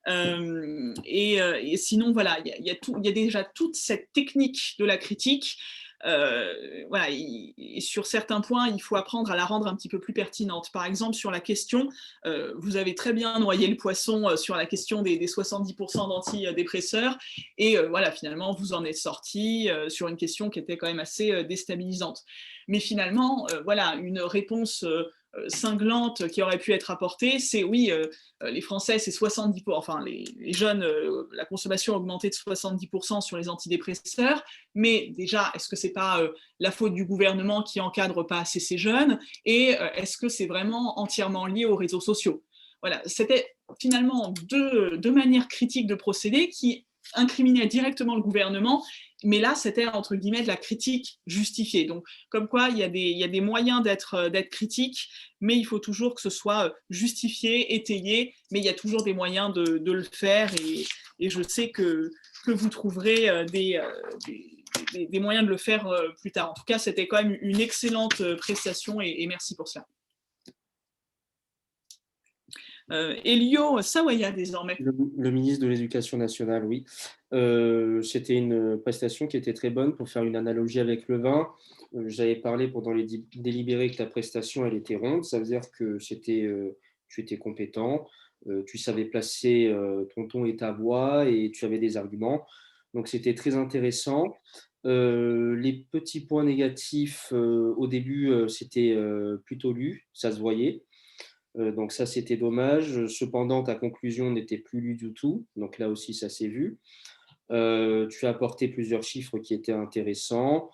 Et sinon, voilà, il y a déjà toute cette technique de la critique. Voilà, et sur certains points, il faut apprendre à la rendre un petit peu plus pertinente. Par exemple, sur la question, vous avez très bien noyé le poisson sur la question des 70% d'antidépresseurs, et voilà, finalement, vous en êtes sorti sur une question qui était quand même assez déstabilisante. Mais finalement, voilà, une réponse cinglante qui aurait pu être apportée, c'est oui, les Français, c'est 70%, enfin les jeunes, la consommation a augmenté de 70% sur les antidépresseurs, mais déjà, est-ce que c'est pas la faute du gouvernement qui encadre pas assez ces jeunes, et est-ce que c'est vraiment entièrement lié aux réseaux sociaux? Voilà, c'était finalement deux manières critiques de procéder qui incriminaient directement le gouvernement, mais là, c'était entre guillemets de la critique justifiée. Donc, comme quoi, il y a des moyens d'être critique, mais il faut toujours que ce soit justifié, étayé, mais il y a toujours des moyens de le faire, et je sais que vous trouverez des moyens de le faire plus tard. En tout cas, c'était quand même une excellente prestation, et merci pour cela. Elio Sawaya, désormais. Le ministre de l'Éducation nationale, oui. C'était une prestation qui était très bonne pour faire une analogie avec le vin. J'avais parlé pendant les délibérés que ta prestation, elle était ronde. Ça veut dire que tu étais compétent, tu savais placer ton ton et ta voix et tu avais des arguments. Donc, c'était très intéressant. Les petits points négatifs, au début, c'était plutôt lu, ça se voyait. Donc ça, c'était dommage. Cependant, ta conclusion n'était plus lue du tout. Donc là aussi, ça s'est vu. Tu as apporté plusieurs chiffres qui étaient intéressants.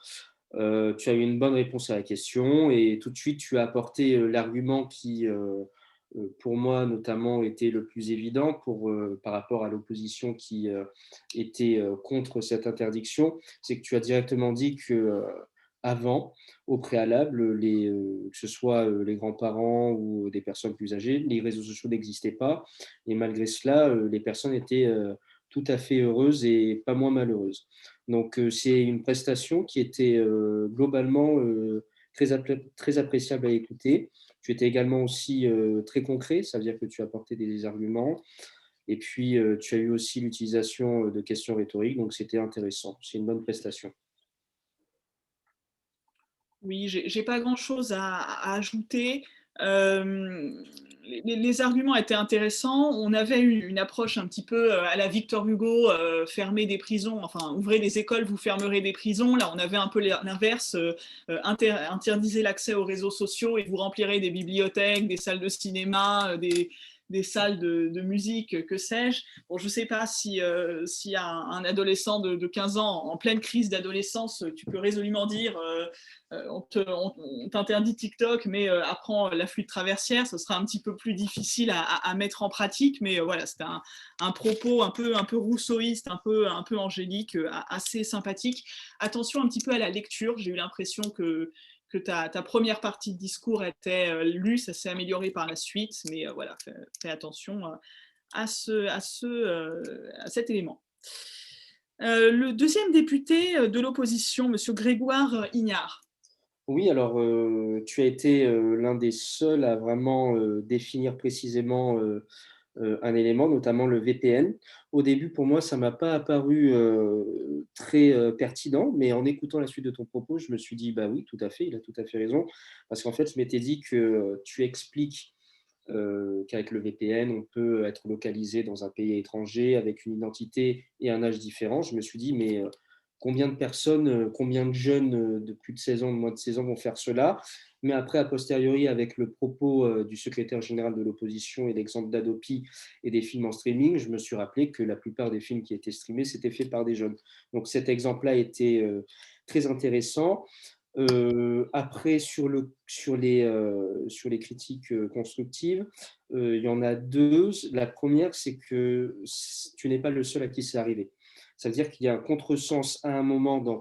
Tu as eu une bonne réponse à la question et tout de suite, tu as apporté l'argument qui, pour moi, notamment, était le plus évident par rapport à l'opposition qui était contre cette interdiction. C'est que tu as directement dit que avant, au préalable, que ce soit les grands-parents ou des personnes plus âgées, les réseaux sociaux n'existaient pas. Et malgré cela, les personnes étaient tout à fait heureuses et pas moins malheureuses. Donc, c'est une prestation qui était globalement très appréciable à écouter. Tu étais également aussi très concret, ça veut dire que tu apportais des arguments. Et puis, tu as eu aussi l'utilisation de questions rhétoriques, donc c'était intéressant. C'est une bonne prestation. Oui, j'ai pas grand-chose à ajouter. Les arguments étaient intéressants. On avait une approche un petit peu à la Victor Hugo, fermer des prisons, enfin, ouvrez des écoles, vous fermerez des prisons. Là, on avait un peu l'inverse, interdisez l'accès aux réseaux sociaux et vous remplirez des bibliothèques, des salles de cinéma, des salles de musique, que sais-je. Bon, je ne sais pas si un adolescent de 15 ans en pleine crise d'adolescence, tu peux résolument dire on t'interdit TikTok, mais apprends la flûte traversière, ce sera un petit peu plus difficile à mettre en pratique, mais voilà, c'était un propos un peu rousseauiste, un peu angélique, assez sympathique. Attention un petit peu à la lecture, j'ai eu l'impression que ta première partie de discours était lue, ça s'est amélioré par la suite, mais voilà, fais attention à cet élément. Le deuxième député de l'opposition, M. Grégoire Ignard. Oui, alors tu as été l'un des seuls à vraiment définir précisément un élément, notamment le VPN. Au début, pour moi, ça ne m'a pas apparu très pertinent, mais en écoutant la suite de ton propos, je me suis dit, bah oui, tout à fait, il a tout à fait raison, parce qu'en fait, je m'étais dit que tu expliques qu'avec le VPN, on peut être localisé dans un pays étranger avec une identité et un âge différent. Je me suis dit, mais combien de personnes, combien de jeunes de plus de 16 ans, de moins de 16 ans vont faire cela? Mais après, a posteriori, avec le propos du secrétaire général de l'opposition et l'exemple d'Adopi et des films en streaming, je me suis rappelé que la plupart des films qui étaient streamés, c'était fait par des jeunes. Donc cet exemple-là était très intéressant. Après, sur les critiques constructives, il y en a deux. La première, c'est que tu n'es pas le seul à qui c'est arrivé. Ça veut dire qu'il y a un contresens à un moment dans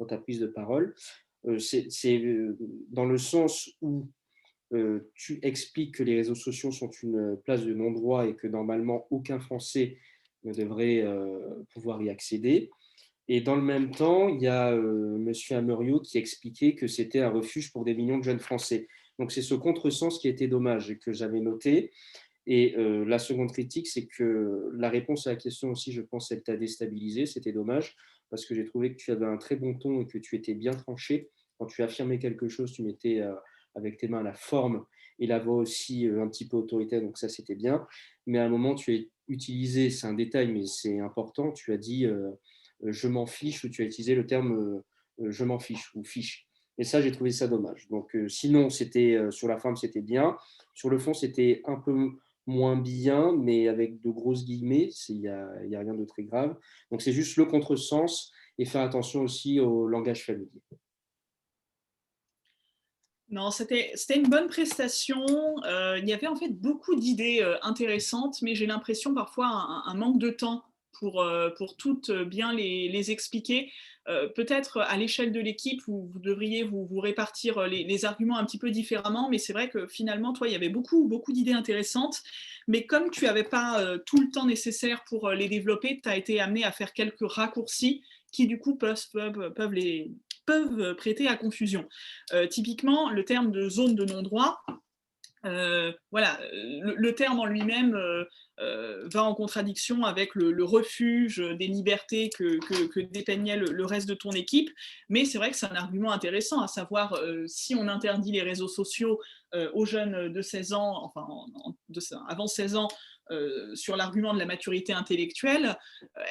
ta prise de parole. C'est dans le sens où tu expliques que les réseaux sociaux sont une place de non-droit et que normalement aucun Français ne devrait pouvoir y accéder. Et dans le même temps, il y a M. Amuriot qui expliquait que c'était un refuge pour des millions de jeunes Français. Donc c'est ce contresens qui était dommage et que j'avais noté. Et la seconde critique, c'est que la réponse à la question aussi, je pense, elle t'a déstabilisé. C'était dommage parce que j'ai trouvé que tu avais un très bon ton et que tu étais bien tranché. Quand tu affirmais quelque chose, tu mettais avec tes mains la forme et la voix aussi un petit peu autoritaire. Donc ça, c'était bien. Mais à un moment, tu as utilisé, c'est un détail, mais c'est important, tu as dit je m'en fiche, ou tu as utilisé le terme je m'en fiche ou fiche. Et ça, j'ai trouvé ça dommage. Donc sinon, c'était sur la forme, c'était bien. Sur le fond, c'était un peu moins bien, mais avec de grosses guillemets, il n'y a rien de très grave. Donc c'est juste le contresens et faire attention aussi au langage familier. Non, c'était une bonne prestation. Il y avait en fait beaucoup d'idées intéressantes, mais j'ai l'impression parfois un manque de temps pour toutes bien les expliquer. Peut-être à l'échelle de l'équipe, vous devriez vous répartir les arguments un petit peu différemment, mais c'est vrai que finalement, toi, il y avait beaucoup d'idées intéressantes, mais comme tu n'avais pas tout le temps nécessaire pour les développer, tu as été amené à faire quelques raccourcis qui du coup peuvent prêter à confusion. Typiquement, le terme de zone de non-droit, voilà, le terme en lui-même va en contradiction avec le refuge des libertés que dépeignait le reste de ton équipe, mais c'est vrai que c'est un argument intéressant, à savoir si on interdit les réseaux sociaux aux jeunes de 16 ans, enfin avant 16 ans, sur l'argument de la maturité intellectuelle,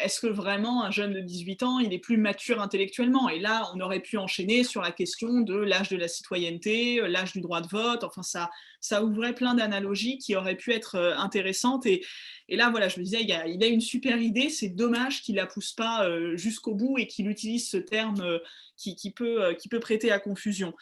est-ce que vraiment un jeune de 18 ans, il est plus mature intellectuellement? Et là, on aurait pu enchaîner sur la question de l'âge de la citoyenneté, l'âge du droit de vote, enfin ça ouvrait plein d'analogies qui auraient pu être intéressantes. Et là, voilà, je me disais, il a une super idée, c'est dommage qu'il ne la pousse pas jusqu'au bout et qu'il utilise ce terme qui peut prêter à confusion.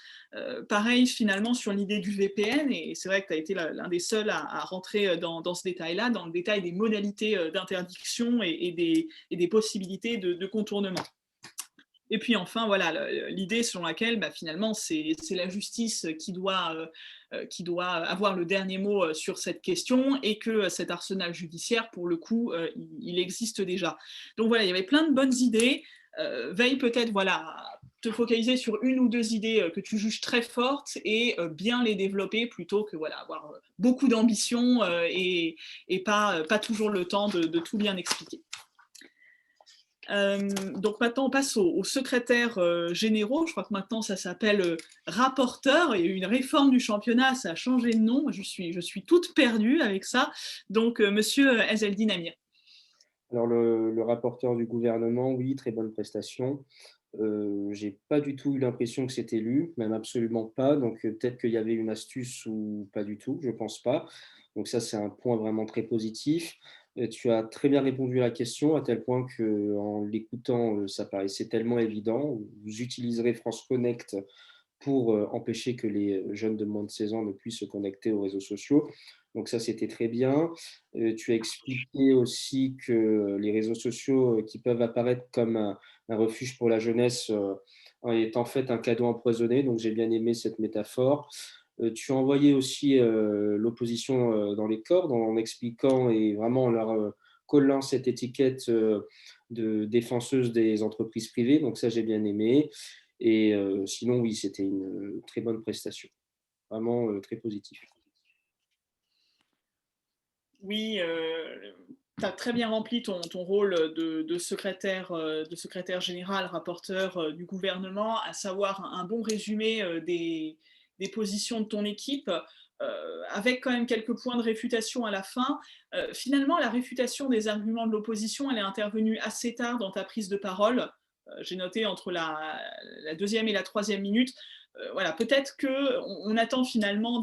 Pareil, finalement, sur l'idée du VPN, et c'est vrai que tu as été l'un des seuls à rentrer dans ce détail-là, dans le détail des modalités d'interdiction et des possibilités de contournement. Et puis enfin, voilà, l'idée selon laquelle finalement c'est la justice qui doit avoir le dernier mot sur cette question et que cet arsenal judiciaire, pour le coup, il existe déjà. Donc voilà, il y avait plein de bonnes idées. Veille peut-être, voilà, te focaliser sur une ou deux idées que tu juges très fortes et bien les développer plutôt que voilà, avoir beaucoup d'ambition et pas toujours le temps de tout bien expliquer. Donc maintenant on passe aux secrétaires généraux. Je crois que maintenant ça s'appelle rapporteur. Il y a eu une réforme du championnat, ça a changé de nom. Je suis toute perdue avec ça. Donc monsieur Ezzeldin Amir. Alors le rapporteur du gouvernement, oui, très bonne prestation. J'ai pas du tout eu l'impression que c'était lu, même absolument pas. Donc peut-être qu'il y avait une astuce ou pas du tout, je pense pas. Donc ça, c'est un point vraiment très positif. Tu as très bien répondu à la question, à tel point qu'en l'écoutant, ça paraissait tellement évident. Vous utiliserez France Connect pour empêcher que les jeunes de moins de 16 ans ne puissent se connecter aux réseaux sociaux. Donc ça, c'était très bien. Tu as expliqué aussi que les réseaux sociaux qui peuvent apparaître comme un refuge pour la jeunesse est en fait un cadeau empoisonné. Donc j'ai bien aimé cette métaphore. Tu as envoyé aussi l'opposition dans les cordes en expliquant et vraiment en leur collant cette étiquette de défenseuse des entreprises privées. Donc ça, j'ai bien aimé. Et sinon, oui, c'était une très bonne prestation. Vraiment très positif. Oui, tu as très bien rempli ton rôle de secrétaire général, rapporteur du gouvernement, à savoir un bon résumé des positions de ton équipe, avec quand même quelques points de réfutation à la fin. Finalement, la réfutation des arguments de l'opposition, elle est intervenue assez tard dans ta prise de parole. J'ai noté entre la deuxième et la troisième minute. Voilà, peut-être qu'on attend finalement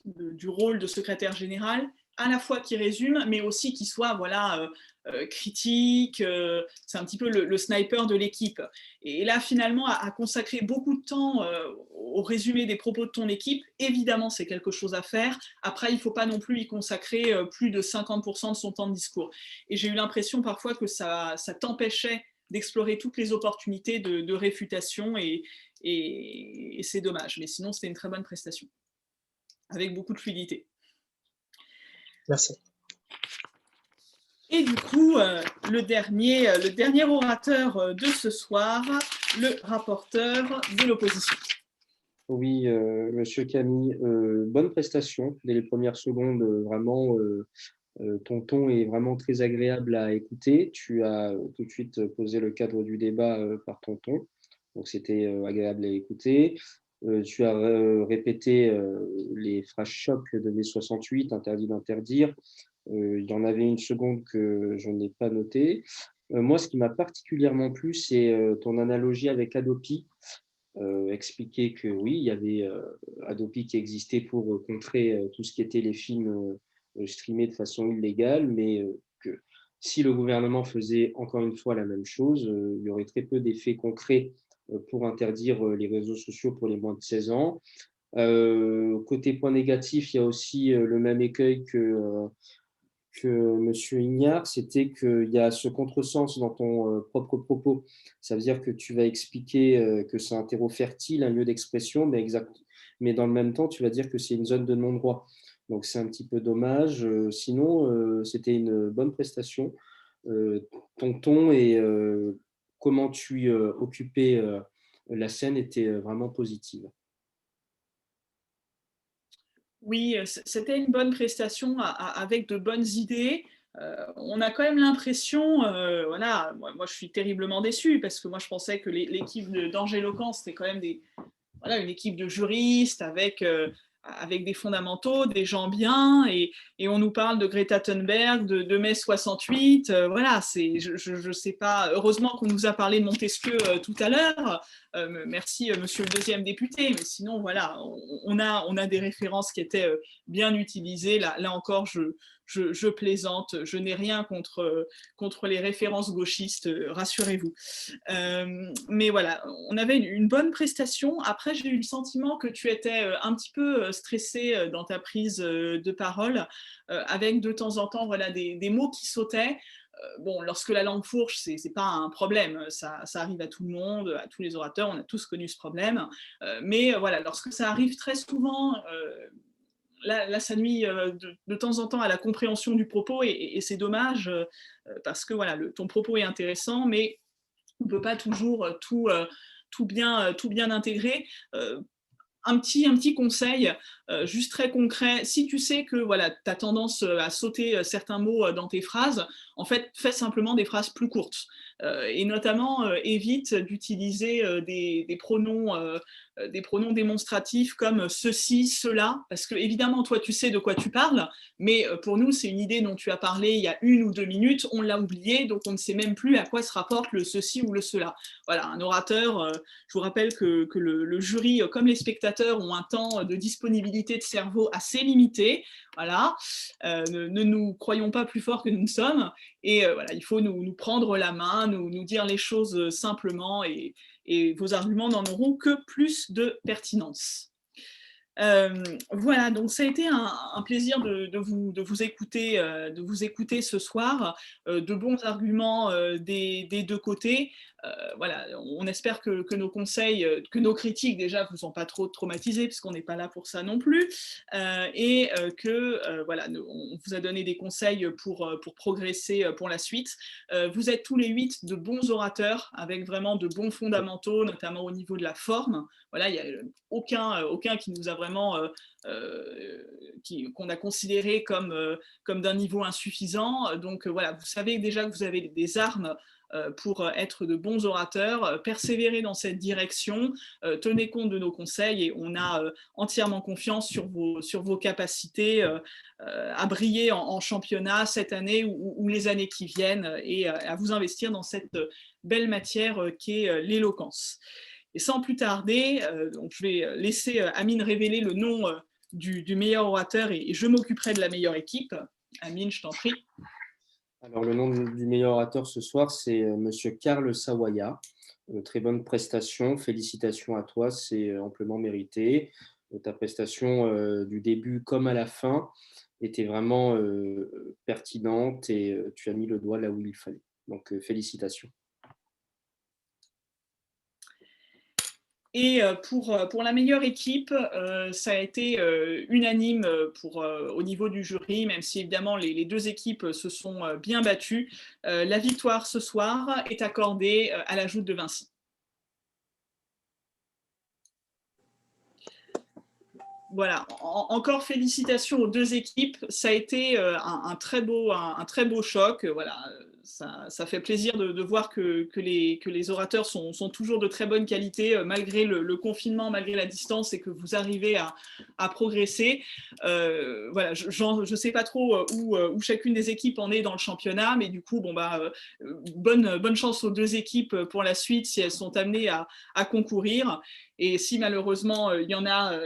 du rôle de secrétaire général, à la fois qui résume, mais aussi qui soit voilà, critique, c'est un petit peu le sniper de l'équipe. Et là, finalement, à consacrer beaucoup de temps au résumé des propos de ton équipe, évidemment, c'est quelque chose à faire. Après, il ne faut pas non plus y consacrer plus de 50% de son temps de discours. Et j'ai eu l'impression parfois que ça t'empêchait d'explorer toutes les opportunités de réfutation, et c'est dommage. Mais sinon, c'était une très bonne prestation, avec beaucoup de fluidité. Merci. Et du coup, le dernier orateur de ce soir, le rapporteur de l'opposition. Oui, Monsieur Camille, bonne prestation dès les premières secondes. Vraiment, ton ton est vraiment très agréable à écouter. Tu as tout de suite posé le cadre du débat par ton ton. Donc, c'était agréable à écouter. Tu as répété les phrases choc de mai-68, interdit d'interdire. Il y en avait une seconde que je n'ai pas notée. Moi, ce qui m'a particulièrement plu, c'est ton analogie avec Adopi. Expliquer que oui, il y avait Adopi qui existait pour contrer tout ce qui était les films streamés de façon illégale, mais que si le gouvernement faisait encore une fois la même chose, il y aurait très peu d'effets concrets pour interdire les réseaux sociaux pour les moins de 16 ans. Côté point négatif, il y a aussi le même écueil que M. Ignard, c'était qu'il y a ce contresens dans ton propre propos. Ça veut dire que tu vas expliquer que c'est un terreau fertile, un lieu d'expression, mais dans le même temps, tu vas dire que c'est une zone de non-droit. Donc c'est un petit peu dommage. Sinon, c'était une bonne prestation. Ton ton et comment tu occupais la scène étaient vraiment positives. Oui, c'était une bonne prestation avec de bonnes idées. On a quand même l'impression, voilà, moi je suis terriblement déçue parce que moi je pensais que l'équipe d'Angéloquent, c'était quand même voilà, une équipe de juristes avec des fondamentaux, des gens bien, et on nous parle de Greta Thunberg, de mai 68, voilà, je sais pas, heureusement qu'on nous a parlé de Montesquieu tout à l'heure, merci monsieur le deuxième député, mais sinon voilà, on a des références qui étaient bien utilisées, là encore je plaisante, je n'ai rien contre les références gauchistes, rassurez-vous. Mais voilà, on avait une bonne prestation. Après, j'ai eu le sentiment que tu étais un petit peu stressé dans ta prise de parole, avec de temps en temps voilà, des mots qui sautaient. Bon, lorsque la langue fourche, c'est pas un problème, ça arrive à tout le monde, à tous les orateurs, on a tous connu ce problème. Mais voilà, lorsque ça arrive très souvent, là, ça nuit de temps en temps à la compréhension du propos, et c'est dommage parce que voilà, ton propos est intéressant, mais on ne peut pas toujours tout bien intégrer. Un petit conseil, juste très concret, si tu sais que voilà, tu as tendance à sauter certains mots dans tes phrases, en fait, fais simplement des phrases plus courtes. et notamment évite d'utiliser des pronoms démonstratifs comme ceci, cela, parce que évidemment, toi, tu sais de quoi tu parles, mais pour nous, c'est une idée dont tu as parlé il y a 1 ou 2 minutes, on l'a oublié, donc on ne sait même plus à quoi se rapporte le ceci ou le cela. Voilà, un orateur, je vous rappelle que le jury, comme les spectateurs, ont un temps de disponibilité de cerveau assez limité, voilà, ne nous croyons pas plus forts que nous ne sommes, et voilà, il faut nous prendre la main, nous dire les choses simplement, et vos arguments n'en auront que plus de pertinence. Voilà, donc ça a été un plaisir de vous écouter ce soir, de bons arguments des 2 côtés. Voilà, on espère que nos conseils, que nos critiques déjà vous ont pas trop traumatisés, puisqu'on n'est pas là pour ça non plus, et que voilà, on vous a donné des conseils pour progresser pour la suite. Vous êtes tous les 8 de bons orateurs, avec vraiment de bons fondamentaux, notamment au niveau de la forme. Voilà, il n'y a aucun qui nous a vraiment qu'on a considéré comme d'un niveau insuffisant. Donc voilà, vous savez déjà que vous avez des armes pour être de bons orateurs, persévérer dans cette direction, tenez compte de nos conseils, et on a entièrement confiance sur vos capacités à briller en championnat cette année ou les années qui viennent, et à vous investir dans cette belle matière qu'est l'éloquence. Et sans plus tarder, donc je vais laisser Amine révéler le nom du meilleur orateur, et je m'occuperai de la meilleure équipe. Amine, je t'en prie. Alors, le nom du meilleur orateur ce soir, c'est Monsieur Karl Sawaya. Très bonne prestation, félicitations à toi, c'est amplement mérité. Ta prestation du début comme à la fin était vraiment pertinente, et tu as mis le doigt là où il fallait. Donc, félicitations. Et pour la meilleure équipe, ça a été unanime au niveau du jury, même si évidemment les 2 équipes se sont bien battues. La victoire ce soir est accordée à la Joute de Vinci. Voilà, encore félicitations aux 2 équipes. Ça a été un très beau choc. Voilà, ça fait plaisir de voir que les orateurs sont toujours de très bonne qualité, malgré le confinement, malgré la distance, et que vous arrivez à progresser. Voilà, je ne sais pas trop où chacune des équipes en est dans le championnat, mais du coup, bonne chance aux 2 équipes pour la suite, si elles sont amenées à concourir. Et si malheureusement il y en a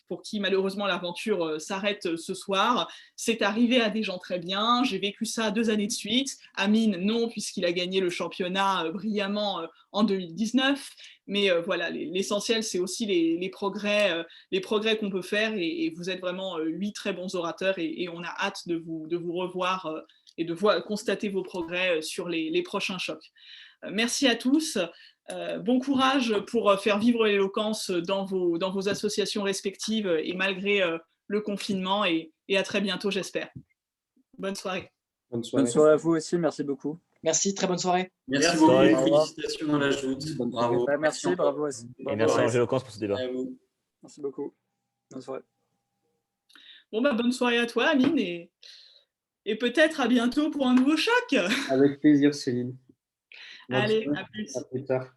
pour qui malheureusement l'aventure s'arrête ce soir, c'est arrivé à des gens très bien. J'ai vécu ça 2 années de suite. Amine, non, puisqu'il a gagné le championnat brillamment en 2019. Mais voilà, l'essentiel, c'est aussi les progrès qu'on peut faire. Et vous êtes vraiment 8 très bons orateurs, et on a hâte de vous revoir et de constater vos progrès sur les prochains chocs. Merci à tous. Bon courage pour faire vivre l'éloquence dans vos associations respectives, et malgré le confinement, et à très bientôt, j'espère. Bonne soirée. Bonne soirée. Bonne soirée à vous aussi, merci beaucoup. Merci, très bonne soirée. Merci beaucoup, félicitations à la Joute. Bravo. Merci, bravo aussi. Et merci à l'éloquence pour ce débat. Merci beaucoup. Bonne soirée. Bon, bonne soirée à toi, Amine, et peut-être à bientôt pour un nouveau choc. Avec plaisir, Céline. Allez, à plus. À plus tard.